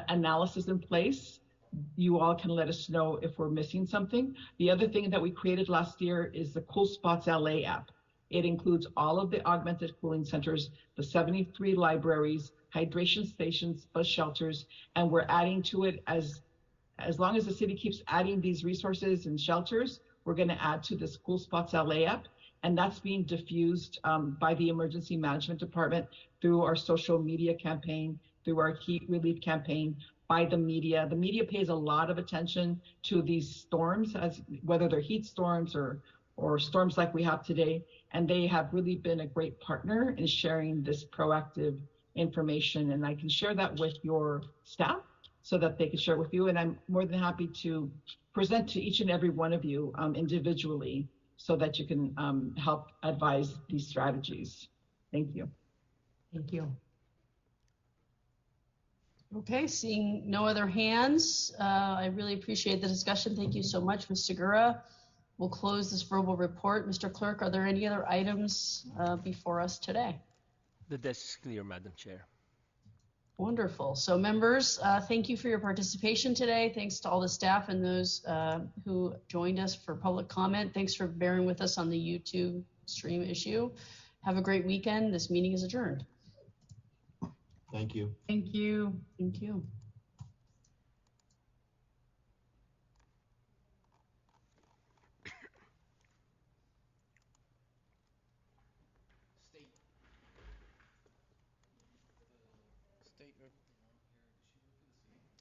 Speaker 14: analysis in place, you all can let us know if we're missing something. The other thing that we created last year is the Cool Spots LA app. It includes all of the augmented cooling centers, the 73 libraries, hydration stations, bus shelters, and we're adding to it as long as the city keeps adding these resources and shelters, we're going to add to the School Spots LA app, and that's being diffused by the Emergency Management Department through our social media campaign, through our heat relief campaign, by the media. The media pays a lot of attention to these storms, as whether they're heat storms or storms like we have today, and they have really been a great partner in sharing this proactive information. And I can share that with your staff so that they can share it with you. And I'm more than happy to present to each and every one of you individually so that you can help advise these strategies. Thank you.
Speaker 9: Thank you.
Speaker 1: Okay, seeing no other hands, I really appreciate the discussion. Thank you so much, Ms. Segura. We'll close this verbal report. Mr. Clerk, are there any other items before us today?
Speaker 2: The desk is clear, Madam Chair.
Speaker 1: Wonderful. So members, thank you for your participation today. Thanks to all the staff and those who joined us for public comment. Thanks for bearing with us on the YouTube stream issue. Have a great weekend. This meeting is adjourned.
Speaker 11: Thank you.
Speaker 9: Thank you.
Speaker 1: Thank you.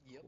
Speaker 2: Yep.